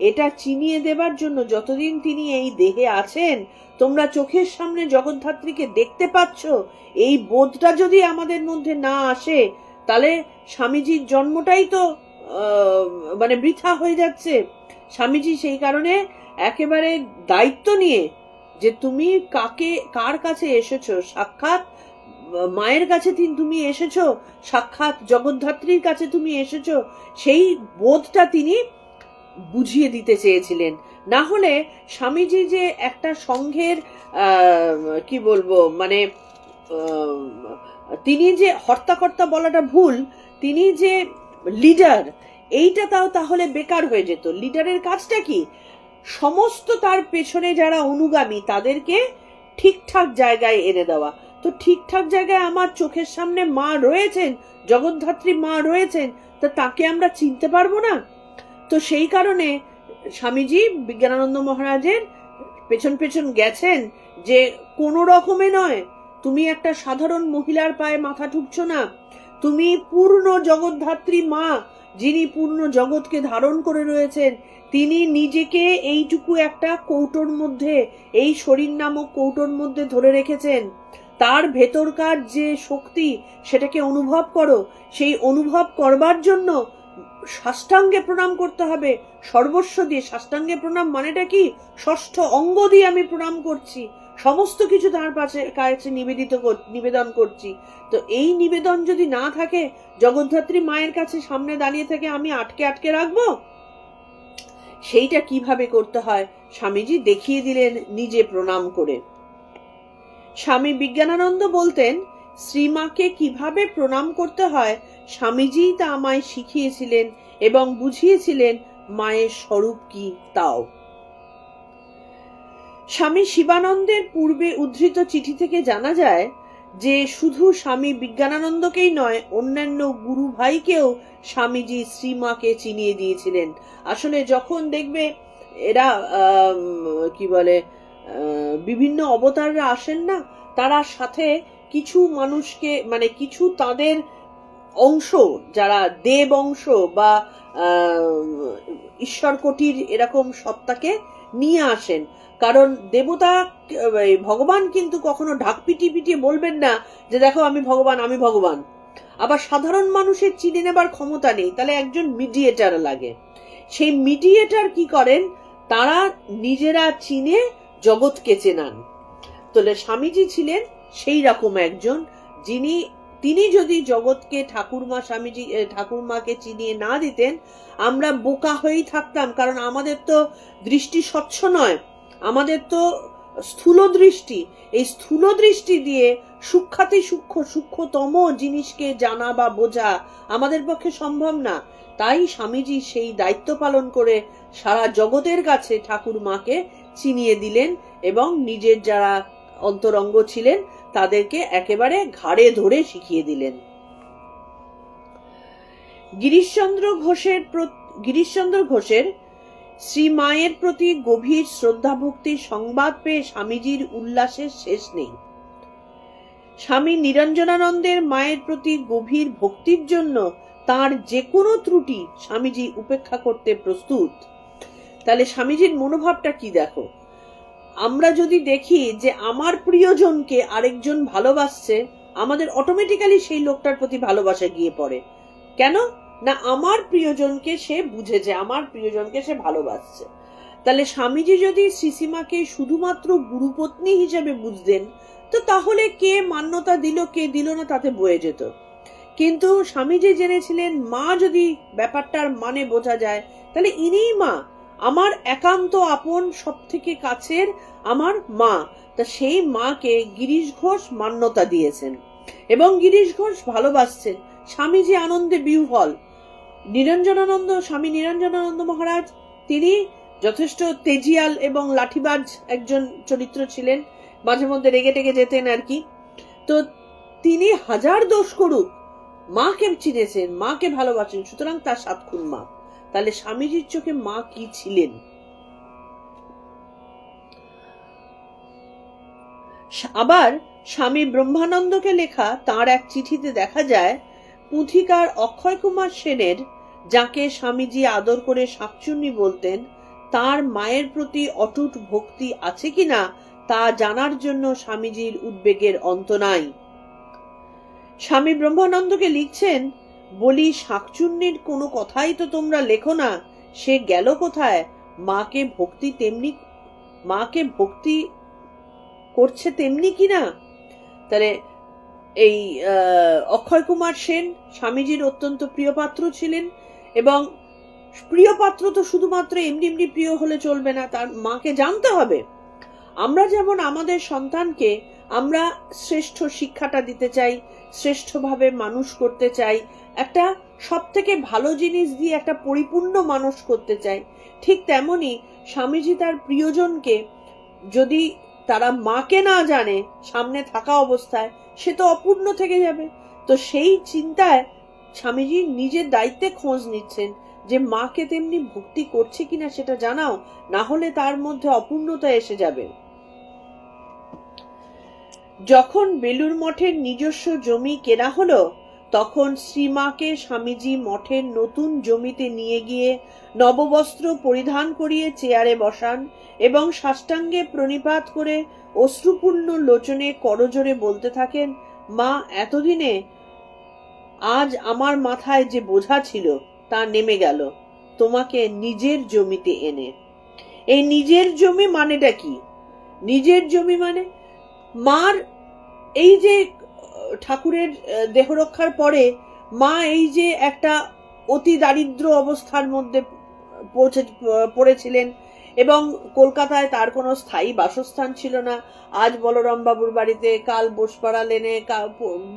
এটা চিনিয়ে দেবার জন্য যতদিন তিনি এই দেহে আছেন, তোমরা চোখের সামনে জগদ্ধাত্রীকে দেখতে পাচ্ছ, এই বোধটা যদি আমাদের মধ্যে না আসে, তাহলে স্বামীজির জন্মটাই তো মানে বৃথা হয়ে যাচ্ছে। স্বামীজি সেই কারণে একেবারে দায়িত্ব নিয়ে, যে তুমি কার কাছে এসেছো, সাক্ষাৎ মায়ের কাছে তুমি এসেছো, সাক্ষাৎ জগদ্ধাত্রীর কাছে তুমি এসেছো, সেই বোধটা তিনি বুঝিয়ে দিতে চেয়েছিলেন। না হলে স্বামীজি যে একটা সংঘের কি বলবো মানে তিনি যে হর্তাকর্তা বলাটা ভুল, তিনি যে লিডার, এইটা তাহলে বেকার হয়ে যেত। লিডারের কাজটা কি? সমস্ত তার পেছনে যারা অনুগামী তাদেরকে ঠিকঠাক জায়গায় এনে দেওয়া। তো ঠিকঠাক জায়গায় আমার চোখের সামনে মা রয়েছেন, জগদ্ধাত্রী মা রয়েছেন, তা তাকে আমরা চিনতে পারবো না? তো সেই কারণে স্বামীজি বিজ্ঞানানন্দ মহারাজের পেছন পেছন গেছেন, যে কোনো রকমে নয়, তুমি একটা সাধারণ মহিলার পায়ে মাথা ঠুকছো না, তুমি পূর্ণ জগদ্ধাত্রী মা, যিনি পূর্ণ জগৎকে ধারণ করে রয়েছেন, তিনি নিজেকে এইটুকু একটা কৌটোর মধ্যে, এই শরীর নামক কৌটোর মধ্যে ধরে রেখেছেন। তার ভেতরকার যে শক্তি, সেটাকে অনুভব করো। সেই অনুভব করবার জন্য সাষ্টাঙ্গে প্রণাম করতে হবে, সর্বস্ব দিয়ে। সাষ্টাঙ্গে প্রণাম মানেটা কি? ষষ্ঠ অঙ্গ দিয়ে আমি প্রণাম করছি, সমস্ত কিছু তার কাছে নিবেদন করছি। তো এই নিবেদন যদি না থাকে, জগদ্ধাত্রী মায়ের কাছে সামনে দাঁড়িয়ে থেকে আমি আটকে আটকে রাখবো? সেইটা কিভাবে করতে হয় স্বামীজি দেখিয়ে দিলেন নিজে প্রণাম করে। স্বামী বিজ্ঞানানন্দ বলতেন, শ্রীমাকে কিভাবে প্রণাম করতে হয় স্বামীজি তা আমায় শিখিয়েছিলেন এবং বুঝিয়েছিলেন মায়ের স্বরূপ কি তাও। স্বামী শিবানন্দের পূর্বে উদ্ধৃত চিঠি থেকে জানা যায় যে শুধু স্বামী বিজ্ঞানানন্দকেই নয়, অন্যান্য গুরু ভাইকেও স্বামীজি শ্রীমাকে চিনিয়ে দিয়েছিলেন। আসলে যখন দেখবে এরা কি বলে বিভিন্ন অবতাররা আসেন না, তারা সাথে কিছু মানুষকে মানে কিছু তাদের অংশ, যারা দেব অংশ বা ঈশ্বর কোটির এরকম সত্তাকে নিয়ে আসেন। কারণ দেবতা ভগবান কিন্তু কখনো ঢাক পিটিয়ে বলবেন না যে দেখো আমি ভগবান, আমি ভগবান। আবার সাধারণ মানুষের চিনে নেবার ক্ষমতা নেই, তাহলে একজন মিডিয়েটার লাগে। সেই মিডিয়েটার কি করেন? তারা নিজেরা চিনে জগৎকে চেনান। তাহলে স্বামীজি ছিলেন সেই রকম একজন, তিনি যদি জগৎকে ঠাকুরমাকে চিনিয়ে না দিতেন, আমরা বোকা হয়েই থাকতাম। কারণ আমাদের তো দৃষ্টি স্বচ্ছ নয়, আমাদের তো স্থূল দৃষ্টি। এই স্থূল দৃষ্টি দিয়ে সূক্ষ্মাতি সূক্ষ্মতম জিনিসকে জানা বা বোঝা আমাদের পক্ষে সম্ভব না। তাই স্বামীজি সেই দায়িত্ব পালন করে সারা জগতের কাছে ঠাকুর মাকে চিনিয়ে দিলেন এবং নিজের যারা অন্তরঙ্গ ছিলেন তাদেরকে একেবারে ঘাড়ে ধরে শিখিয়ে দিলেন। গিরিশচন্দ্র ঘোষের শ্রী মায়ের প্রতি গভীর শ্রদ্ধা ভক্তির সংবাদ পেয়ে স্বামীজির উল্লাসের শেষ নেই। স্বামী নিরঞ্জনানন্দের মায়ের প্রতি গভীর ভক্তির জন্য তার যে কোনো ত্রুটি স্বামীজি উপেক্ষা করতে প্রস্তুত। তাহলে স্বামীজির মনোভাবটা কি দেখো। আমরা যদি দেখি যে আমার প্রিয়জনকে আরেকজন ভালোবাসছে, আমাদের অটোমেটিক্যালি সেই লোকটার প্রতি ভালোবাসা গিয়ে পড়ে। কেন না? আমার প্রিয়জনকে সে বুঝেছে, আমার প্রিয়জনকে সে ভালোবাসছে। তাহলে স্বামীজি যদি শ্রীসীমাকে শুধুমাত্র গুরুপত্নী হিসেবে বুঝতেন, তো তাহলে কে মান্যতা দিল কে দিল না তাতে বয়ে যেত। কিন্তু স্বামীজি জেনেছিলেন মা যদি ব্যাপারটার মানে বোঝা যায়, তাহলে ইনিই মা, আমার একান্ত আপন, সব থেকে কাছের আমার মা। তা সেই মাকে গিরিশ ঘোষ মান্যতা দিয়েছেন এবং গিরিশ ঘোষ ভালোবাসছেন। স্বামীজি আনন্দে বিহ্বল। স্বামী নিরঞ্জনানন্দ মহারাজ তিনি যথেষ্ট তেজিয়াল এবং লাঠিবাজ একজন চরিত্র ছিলেন, মাঝে মধ্যে রেগে টেগে যেতেন আর কি। তো তিনি হাজার দোষ করুক, মাকে চিনেছেন, মাকে ভালোবাসেন, সুতরাং তার সাতক্ষুন মা। তাহলে স্বামীজির চোখে মা কি ছিলেন? আবার স্বামী ব্রহ্মানন্দকে লেখা তার এক চিঠিতে দেখা যায় পুঁথিকার অক্ষয় কুমার সেনের যাকে স্বামীজি আদর করে শাকচুন্নি বলতেন, তার মায়ের প্রতি অটুট ভক্তি আছে কিনা তা জানার জন্য স্বামীজির উদ্বেগের অন্ত নাই। স্বামী ব্রহ্মানন্দকে লিখছেন, বলি শাকচুন্নির কোনো কথাই তো তোমরা লেখো না, সে গেল কোথায়? মাকে ভক্তি করছে তেমনি কিনা। তাহলে এই অক্ষয় কুমার সেন স্বামীজির অত্যন্ত প্রিয় পাত্র ছিলেন, এবং প্রিয় পাত্র তো শুধুমাত্র এমনি এমনি প্রিয় হলে চলবে না, তার মাকে জানতে হবে। আমরা যেমন আমাদের সন্তানকে আমরা শ্রেষ্ঠ শিক্ষাটা দিতে চাই, শ্রেষ্ঠভাবে মানুষ করতে চাই, একটা সব থেকে ভালো জিনিস দিয়ে একটা পরিপূর্ণ মানুষ করতে চাই, ঠিক তেমনি স্বামীজি তার প্রিয়জনকে যদি তারা মাকে না জানে সামনে থাকা অবস্থায়, সে তো অপূর্ণ থেকে যাবে। তো সেই চিন্তায় স্বামীজি নিজের দায়িত্বে খোঁজ নিচ্ছেন যে মাকে তেমনি ভক্তি করছে কিনা সেটা জানাও, না হলে তার মধ্যে অপূর্ণতা এসে যাবে। যখন বেলুর মঠের নিজস্ব জমি কেনা হলো, তখন শ্রীমাকে স্বামীজি মঠের নতুন জমিতে নিয়ে গিয়ে নববস্ত্র পরিধান করিয়ে চেয়ারে বসান এবং সাষ্টাঙ্গে প্রণিপাত করে অশ্রুপূর্ণ লোচনে করজোরে বলতে থাকেন, মা, এতদিনে আজ আমার মাথায় যে বোঝা ছিল তা নেমে গেল তোমাকে নিজের জমিতে এনে। এই নিজের জমি মানেটা কি? নিজের জমি মানে মার এই যে ঠাকুরের দেহ রক্ষার পরে মা এই যে একটা অতি দারিদ্র অবস্থার মধ্যে পড়েছিলেন, এবং কলকাতায় তার কোনো স্থায়ী বাসস্থান ছিল না। আজ বলরাম বাবুর বাড়িতে, কাল বোসপাড়া লেনে,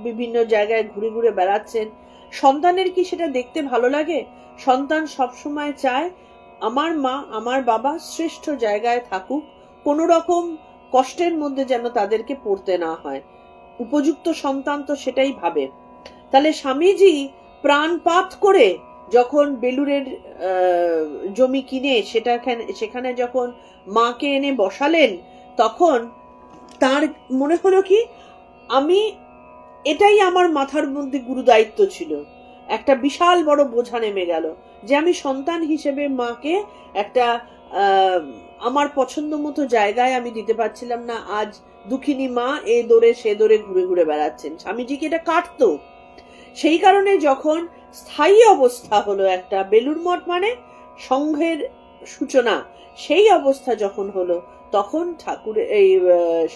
বিভিন্ন জায়গায় ঘুরে ঘুরে বেড়াচ্ছেন। সন্তানের কি সেটা দেখতে ভালো লাগে? সন্তান সবসময় চায় আমার মা আমার বাবা শ্রেষ্ঠ জায়গায় থাকুক, কোনো রকম কষ্টের মধ্যে যেন তাদেরকে পড়তে না হয়। উপযুক্ত সন্তান তো সেটাই ভাবে। তাহলে স্বামীজি প্রাণপাত করে যখন বেলুরের জমি কিনে সেখানে যখন মাকে এনে বসালেন, তখন তার মনে হলো কি, আমি এটাই আমার মাথার মধ্যে গুরু দায়িত্ব ছিল। একটা বিশাল বড় বোঝা নেমে গেল যে আমি সন্তান হিসেবে মাকে একটা আমার পছন্দ মতো জায়গায় আমি দিতে পারছিলাম না। আজ দুঃখিনী মা এ দৌড়ে সে দৌড়ে ঘুরে ঘুরে বেড়াচ্ছেন। স্বামীজিকে এটা কাটতো। সেই কারণে যখন স্থায়ী অবস্থা হলো, একটা বেলুর মঠ মানে সংঘের সূচনা, সেই অবস্থা যখন হলো, তখন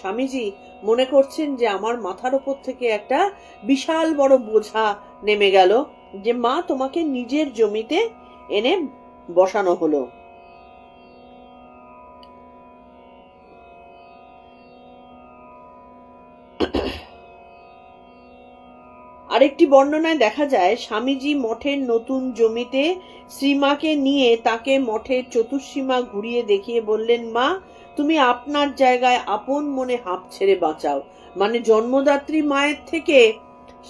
স্বামীজি মনে করছেন যে আমার মাথার উপর থেকে একটা বিশাল বড় বোঝা নেমে গেল, যে মা তোমাকে নিজের জমিতে এনে বসানো হলো। আরেকটি বর্ণনায় দেখা যায়, স্বামীজি মঠের নতুন জমিতে শ্রীমাকে নিয়ে তাকে মঠের চতুর্সীমা ঘুরিয়ে দেখিয়ে বললেন, মা, তুমি আপনার জায়গায় আপন মনে হাঁপ ছেড়ে বাঁচাও। মানে জন্মদাত্রী মায়ের থেকে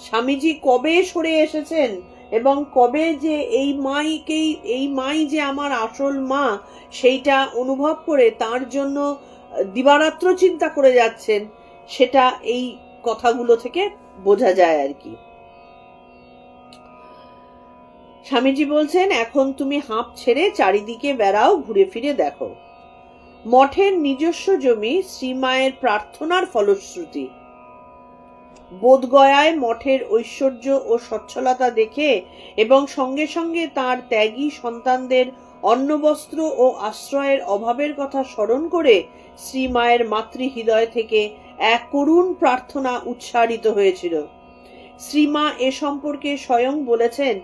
স্বামীজি কবে সরে এসেছেন এবং কবে যে এই মাই যে আমার আসল মা সেইটা অনুভব করে তার জন্য দিবারাত্র চিন্তা করে যাচ্ছেন, সেটা এই কথাগুলো থেকে বোঝা যায় আর কি। স্বামীজি বলছেন, এখন তুমি হাঁপ ছেড়ে চারিদিকে বেড়াও, ঘুরে ফিরে দেখো। মঠের নিজস্ব জমি শ্রীমায়ের প্রার্থনার ফলশ্রুতি। বোধগয়ায় মঠের ঐশ্বর্য ও সচ্ছলতা দেখে এবং সঙ্গে সঙ্গে তার ত্যাগী সন্তানদের অন্নবস্ত্র ও আশ্রয়ের অভাবের কথা স্মরণ করে শ্রীমায়ের মাতৃহৃদয় থেকে এক করুণ প্রার্থনা উচ্চারিত হয়েছিল। শ্রীমা এ সম্পর্কে স্বয়ং বলেছেন,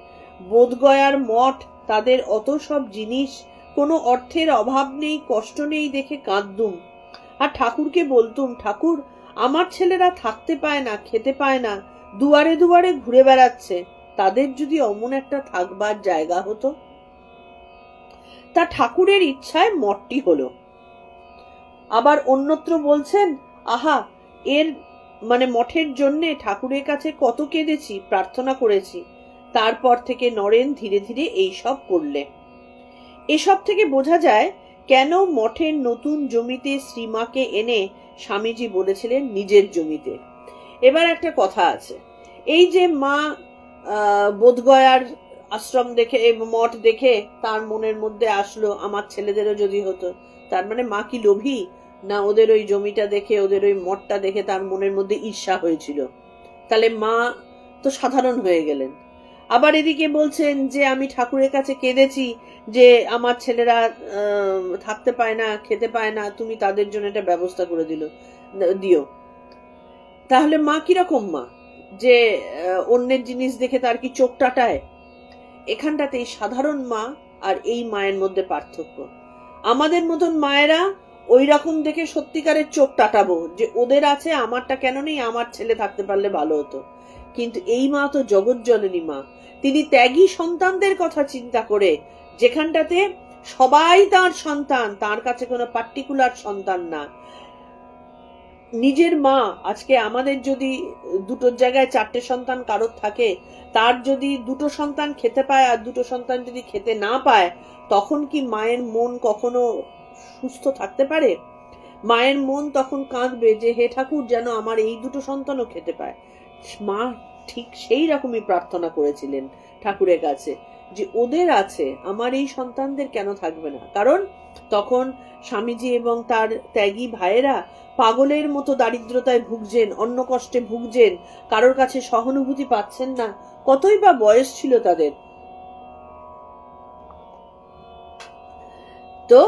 বোধগয়ার মঠ, তাদের অত সব জিনিস, কোনো অর্থের অভাব নেই, কষ্ট নেই দেখে কাঁদতুম। আর ঠাকুরকে বলতুম, ঠাকুর, আমার ছেলেরা থাকতে পায় না, খেতে পায় না, দুয়ারে দুয়ারে ঘুরে বেড়াচ্ছে, তাদের যদি অমন একটা থাকবার জায়গা হতো। তা ঠাকুরের ইচ্ছায় মঠটি হলো। আবার অন্যত্র বলছেন, আহা, এর মানে মঠের জন্যে ঠাকুরের কাছে কত কেঁদেছি, প্রার্থনা করেছি, তারপর থেকে নরেন ধীরে ধীরে এই সব করলে। এসব থেকে বোঝা যায় কেন মঠের নতুন জমিতে শ্রীমাকে এনে স্বামীজি বলেছিলেন নিজের জমিতে। এবার একটা কথা আছে, এই যে মা বোধগয়ার আশ্রম দেখে, মঠ দেখে তার মনের মধ্যে আসলো আমার ছেলেদেরও যদি হতো। তার মানে মা কি লোভী? না ওদের ওই জমিটা দেখে, ওদের ওই মঠটা দেখে তার মনের মধ্যে ঈর্ষা হয়েছিল? তাহলে মা তো সাধারণ হয়ে গেলেন। আবার এদিকে বলছেন যে আমি ঠাকুরের কাছে কেঁদেছি যে আমার ছেলেরা থাকতে পায় না, খেতে পায় না, তুমি তাদের জন্য একটা ব্যবস্থা করে দিও। তাহলে মা কিরকম মা, যে অন্যের জিনিস দেখে তার কি চোখ টাটায়? এখানটাতেই সাধারণ মা আর এই মায়ের মধ্যে পার্থক্য। আমাদের মতন মায়েরা ওই রকম দেখে সত্যিকারের চোখ টাটাবো যে ওদের আছে, আমারটা কেন নেই, আমার ছেলে থাকতে পারলে ভালো হতো। কিন্তু এই মা তো জগৎ জননী মা, তিনি ত্যাগী সন্তানদের কথা চিন্তা করে, যেখানটাতে সবাই তার সন্তান, তার কাছে কোনো পার্টিকুলার সন্তান না। নিজের মা, আজকে আমাদের যদি দুটোর জায়গায় চারটে সন্তান কারোর থাকে, তার যদি দুটো সন্তান খেতে পায় আর দুটো সন্তান যদি খেতে না পায়, তখন কি মায়ের মন কখনো সুস্থ থাকতে পারে? মায়ের মন তখন কাঁদবে যে হে ঠাকুর, যেন আমার এই দুটো সন্তানও খেতে পায়। মা ঠিক সেই রকমই প্রার্থনা করেছিলেন ঠাকুরের কাছে যে ওদের আছে, আমার এই সন্তানদের কেন থাকবে না? কারণ তখন স্বামীজি এবং তার ত্যাগী ভাইয়েরা পাগলের মতো দারিদ্রতায় ভুগছেন, অন্ন কষ্টে ভুগছেন, কারোর কাছে সহানুভূতি পাচ্ছেন না। কতই বা বয়স ছিল তাদের। তো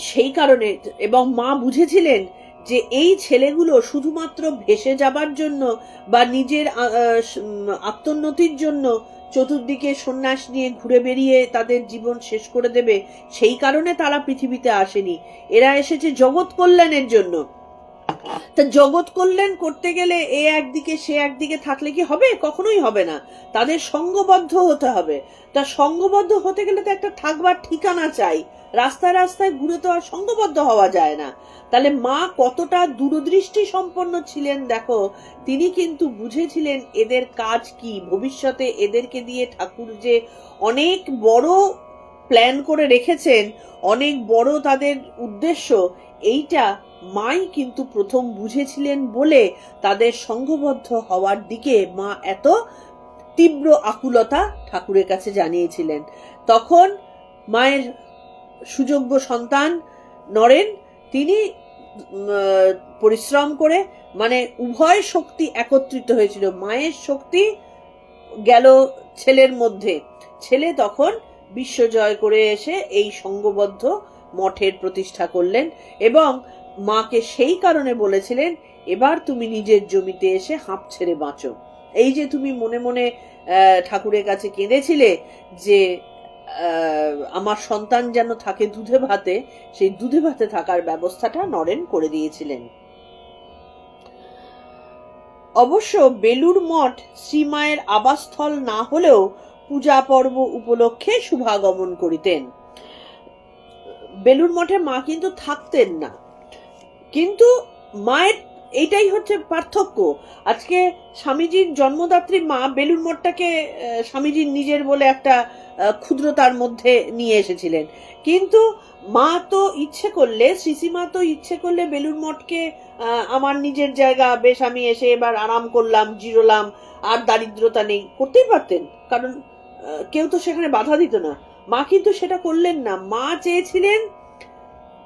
সেই কারণে, এবং মা বুঝেছিলেন যে এই ছেলেগুলো শুধুমাত্র ভেসে যাবার জন্য বা নিজের আত্মোন্নতির জন্য চতুর্দিকে সন্ন্যাস নিয়ে ঘুরে বেরিয়ে তাদের জীবন শেষ করে দেবে, সেই কারণে তারা পৃথিবীতে আসেনি। এরা এসেছে জগৎ কল্যাণের জন্য। তা জগৎ কল্যাণ করতে গেলে এ একদিকে সে একদিকে থাকলে কি হবে? কখনোই হবে না। তাদের সঙ্গবদ্ধ হতে হবে। তা সঙ্গবদ্ধ হতে গেলে তো একটা থাকবার ঠিকানা চাই। রাস্তায় রাস্তায় ঘুরে তো আর সঙ্গবদ্ধ হওয়া যায় না। তাহলে মা কতটা দূরদৃষ্টি সম্পন্ন ছিলেন দেখো। তিনি কিন্তু বুঝেছিলেন এদের কাজ কি, ভবিষ্যতে এদেরকে দিয়ে ঠাকুর যে অনেক বড় প্ল্যান করে রেখেছেন, অনেক বড় তাদের উদ্দেশ্য, এইটা মাই কিন্তু প্রথম বুঝেছিলেন বলে তাদের সঙ্গবদ্ধ হওয়ার দিকে মা এত তীব্র আকুলতা ঠাকুরের কাছে জানিয়েছিলেন। তখন মায়ের সুযোগ্য সন্তান নরেন, তিনি পরিশ্রম করে, মানে উভয় শক্তি একত্রিত হয়েছিল। মায়ের শক্তি গেল ছেলের মধ্যে, ছেলে তখন বিশ্ব জয় করে এসে এই সঙ্গবদ্ধ মঠের প্রতিষ্ঠা করলেন এবং মাকে সেই কারণে বলেছিলেন এবার তুমি নিজের জমিতে এসে হাঁপ ছেড়ে বাঁচো। এই যে তুমি মনে মনে ঠাকুরের কাছে কেঁদেছিলে যে আমার সন্তান যেন থাকে দুধে ভাতে, সেই দুধে ভাতে থাকার ব্যবস্থাটা নরেন করে দিয়েছিলেন। অবশ্য বেলুর মঠ শ্রীমায়ের আবাসস্থল না হলেও পূজা পর্ব উপলক্ষে শুভাগমন করিতেন। বেলুর মঠে মা কিন্তু থাকতেন না, কিন্তু মায়ের এইটাই হচ্ছে পার্থক্য। আজকে স্বামীজির জন্মদাত্রী মা বেলুর মঠটাকে স্বামীজির নিজের বলে একটা ক্ষুদ্রতার মধ্যে নিয়ে এসেছিলেন, কিন্তু মা তো ইচ্ছে করলে, শ্রীশ্রীমা তো ইচ্ছে করলে বেলুর মঠকে আমার নিজের জায়গা, বেশ আমি এসে এবার আরাম করলাম, জিরোলাম, আর দারিদ্রতা নেই, করতেই পারতেন, কারণ কেউ তো সেখানে বাধা দিত না। মা কিন্তু সেটা করলেন না। মা চেয়েছিলেন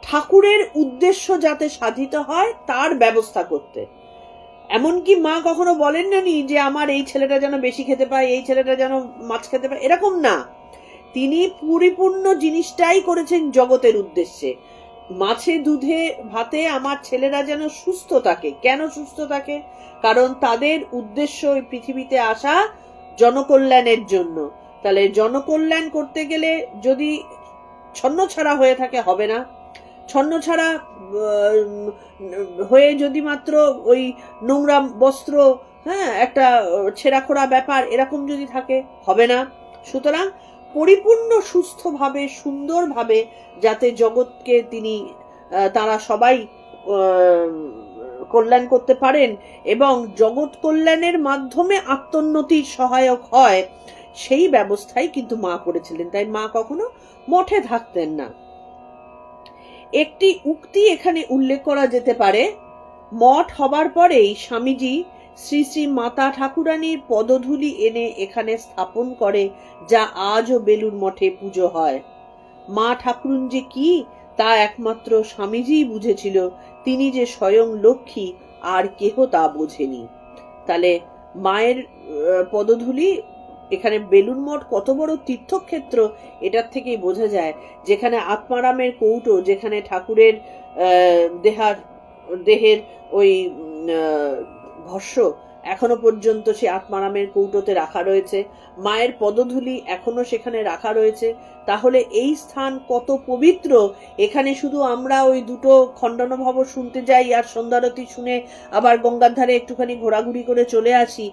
ঠাকুরের উদ্দেশ্য যাতে সাধিত হয় তার ব্যবস্থা করতে। এমনকি মা কখনো বলেন না যে আমার এই ছেলেটা যেন বেশি খেতে পায়, এই ছেলেটা যেন মাছ খেতে পায়, এরকম না। তিনি পরিপূর্ণ জিনিসটাই করেছেন জগতের উদ্দেশ্যে। মাছে দুধে ভাতে আমার ছেলেরা যেন সুস্থ থাকে। কেন সুস্থ থাকে? কারণ তাদের উদ্দেশ্য এই পৃথিবীতে আসা জনকল্যাণের জন্য। তাহলে জনকল্যাণ করতে গেলে যদি ছন্নছাড়া হয়ে থাকে হবে না। ছন্নছাড়া হয়ে যদি মাত্র ওই নোংরা বস্ত্র, হ্যাঁ, একটা ছেঁড়াখোড়া ব্যাপার এরকম যদি থাকে হবে না। সুতরাং পরিপূর্ণ সুস্থভাবে, সুন্দরভাবে যাতে জগৎকে তিনি, তারা সবাই কল্যাণ করতে পারেন এবং জগৎ কল্যাণের মাধ্যমে আত্মোন্নতির সহায়ক হয়, সেই ব্যবস্থাই কিন্তু মা করেছিলেন। তাই মা কখনো মঠে থাকতেন না। একটি উক্তি এখানে উল্লেখ করা যেতে পারে। মঠ হবার পরেই স্বামীজি শ্রী শ্রী মাতা ঠাকুরানীর পদধূলি এনে এখানে স্থাপন করে, যা আজও বেলুড় মঠে পুজো হয়। মা ঠাকুরুন যে কি তা একমাত্র স্বামীজিই বুঝেছিল, তিনি যে স্বয়ং লক্ষ্মী, আর কেহ তা বোঝেনি। তাহলে মায়ের পদধূলি, এখানে বেলুড় মঠ কত বড় তীর্থক্ষেত্র এটার থেকেই বোঝা যায়। যেখানে আত্মারামের কৌটো, যেখানে ঠাকুরের দেহের ওই ভস্য এখনো পর্যন্ত সে আত্মারামের কৌটোতে রাখা রয়েছে, মায়ের পদধূলি এখনো সেখানে রাখা রয়েছে, তাহলে এই স্থান কত পবিত্র। এখানে শুধু আমরা ওই দুটো খণ্ডানুভব শুনতে যাই আর সন্ধ্যারতি শুনে আবার গঙ্গার ধারে একটুখানি ঘোরাঘুরি করে চলে আসি,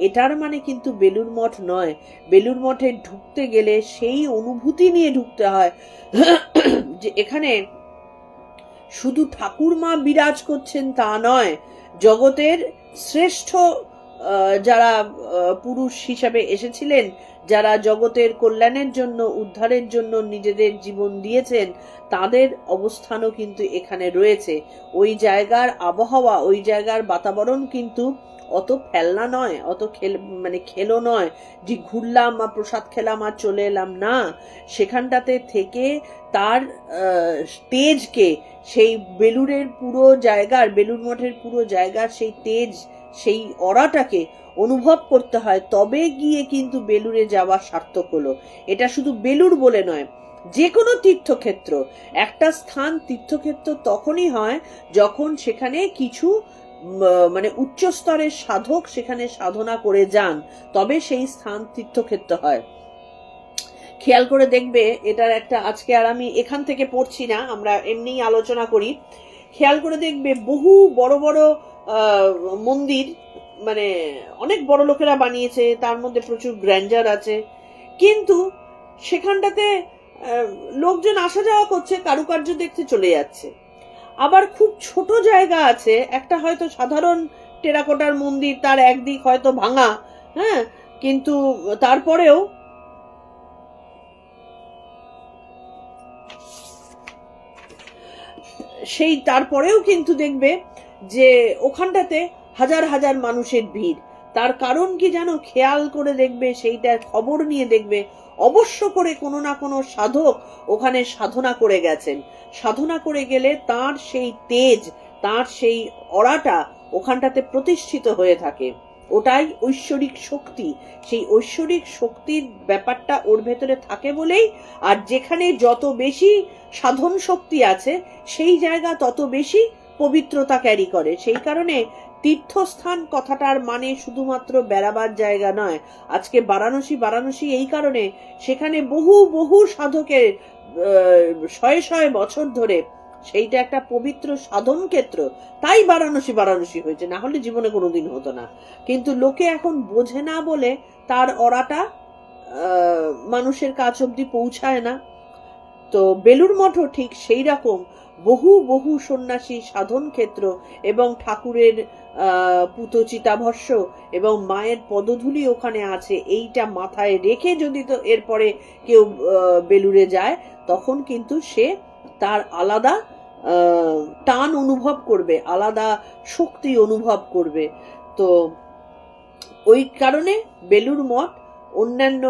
এটার মানে কিন্তু বেলুড় মঠ নয়। বেলুড় মঠে ঢুকতে গেলে সেই অনুভূতি নিয়ে ঢুকতে হয় যে এখানে শুধু ঠাকুর মা বিরাজ করছেন তা নয়, জগতের শ্রেষ্ঠ যারা পুরুষ হিসাবে এসেছিলেন, যারা জগতের কল্যাণের জন্য, উদ্ধারের জন্য নিজেদের জীবন দিয়েছেন, তাদের অবস্থানও কিন্তু এখানে রয়েছে। ওই জায়গার আবহাওয়া, ওই জায়গার বাতাবরণ কিন্তু অত ফেলনা নয়, অত খেলো নয় যে ঘুরলাম আর প্রসাদ খেলাম আর চলে এলাম, না। সেখানটাতে থেকে তার তেজকে, সেই বেলুড়ের পুরো জায়গার, বেলুড় মঠের পুরো জায়গার সেই তেজ, সেই অরাটাকে অনুভব করতে হয়, তবে গিয়ে কিন্তু বেলুড়ে যাওয়া সার্থক হলো। এটা শুধু বেলুড় বলে নয়, যে কোনো তীর্থক্ষেত্র, একটা স্থান তীর্থক্ষেত্র তখনই হয় যখন সেখানে কিছু উচ্চ স্তরের সাধক সেখানে সাধনা করে যান, তবে সেই স্থান তীর্থক্ষেত্র হয়। খেয়াল করে দেখবে, এটার একটা, আজকে আর আমি এখান থেকে পড়ছি না, আমরা এমনিই আলোচনা করি। খেয়াল করে দেখবে বহু বড় বড় মন্দির, অনেক বড় লোকেরা বানিয়েছে, তার মধ্যে প্রচুর গ্র্যান্ডার আছে, কিন্তু সেখানটাতে লোকজন আসা যাওয়া করছে, কারুকার্য দেখতে চলে যাচ্ছে। আবার খুব ছোট জায়গা আছে, একটা হয়তো সাধারণ টেরাকোটার মন্দির, তার একদিক হয়তো ভাঙা, হ্যাঁ, কিন্তু তারপরেও কিন্তু দেখবে যে ওখানটাতে হাজার হাজার মানুষের ভিড়। তার কারণ কি জানো? খেয়াল করে দেখবে, সেইটার খবর নিয়ে দেখবে, অবশ্য করে কোনো না কোনো সাধক ওখানে সাধনা করে গেছেন। সাধনা করে গেলে তার সেই তেজ, তার সেই অরাটা ওখানটাতে প্রতিষ্ঠিত হয়ে থাকে। ওটাই ঐশ্বরিক শক্তি। সেই ঐশ্বরিক শক্তির ব্যাপারটা ওর ভেতরে থাকে বলেই, আর যেখানে যত বেশি সাধন শক্তি আছে সেই জায়গা তত বেশি পবিত্রতা ক্যারি করে। সেই কারণে তীর্থস্থান কথাটার মানে শুধুমাত্র বেড়াবার জায়গা নয়। আজকে বারাণসী এই কারণে, সেখানে বহু বহু সাধকের শয়ে শয়ে বছর ধরে সেইটা একটা পবিত্র সাধন ক্ষেত্র, তাই বারাণসী হয়েছে, না হলে জীবনে কোনোদিন হতো না। কিন্তু লোকে এখন বোঝে না বলে তার অরাটা মানুষের কাছ অব্দি পৌঁছায় না। তো বেলুড় মঠও ঠিক সেই রকম বহু বহু সন্ন্যাসী সাধন ক্ষেত্র, এবং ঠাকুরের পুত চিতাভস্য এবং মায়ের পদধূলি ওখানে আছে। এইটা মাথায় রেখে যদি তো এরপরে কেউ বেলুড়ে যায়, তখন কিন্তু সে তার আলাদা টান অনুভব করবে, আলাদা শক্তি অনুভব করবে। তো ওই কারণে বেলুড় মঠ অন্যান্য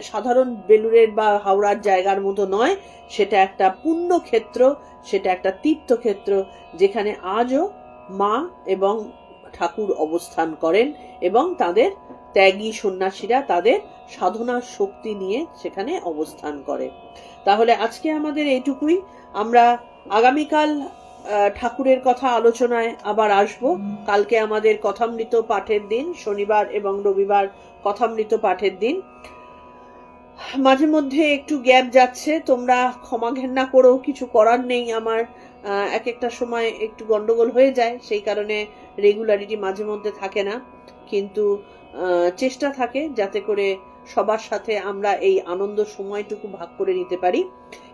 সাধারণ বেলুড়ের বা হাওড়ার জায়গার মতো নয়। সেটা একটা পুণ্য ক্ষেত্র, সেটা একটা তীর্থক্ষেত্র, যেখানে আজও মা এবং ঠাকুর অবস্থান করেন, এবং তাদের ত্যাগী সন্ন্যাসীরা তাদের সাধনার শক্তি নিয়ে সেখানে অবস্থান করে। তাহলে আজকে আমাদের এইটুকুই। আমরা আগামীকাল ঠাকুরের কথা আলোচনায় আবার আসব। কালকে আমাদের কথামৃত পাঠের দিন, শনিবার এবং রবিবার কথামৃত পাঠের দিন। মাঝে মধ্যে একটু গ্যাপ যাচ্ছে, তোমরা ক্ষমা ঘেন্না করো, কিছু করার নেই। আমার এক একটা সময় একটু গন্ডগোল হয়ে যায়, সেই কারণে রেগুলারিটি মাঝে মধ্যে থাকে না, কিন্তু চেষ্টা থাকে যাতে করে সবার সাথে আমরা এই আনন্দ সময়টুকু ভাগ করে নিতে পারি।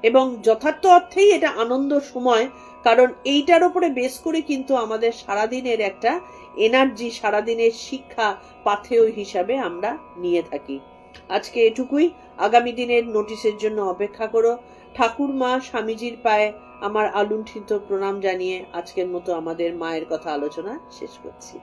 এবং যথার্থ অর্থেই এটা আনন্দ সময়, কারণ এইটার উপরে বেস করে কিন্তু আমাদের সারাদিনের একটা এনার্জি, সারাদিনের শিক্ষা পাথেয় হিসাবে আমরা নিয়ে থাকি। আজকে এটুকুই। আগামী দিনের নোটিশের জন্য অপেক্ষা করো। ঠাকুরমা স্বামীজির পায়ে আমার আলুণ্ঠিত প্রণাম জানিয়ে আজকের মতো আমাদের মায়ের কথা আলোচনা শেষ করছি।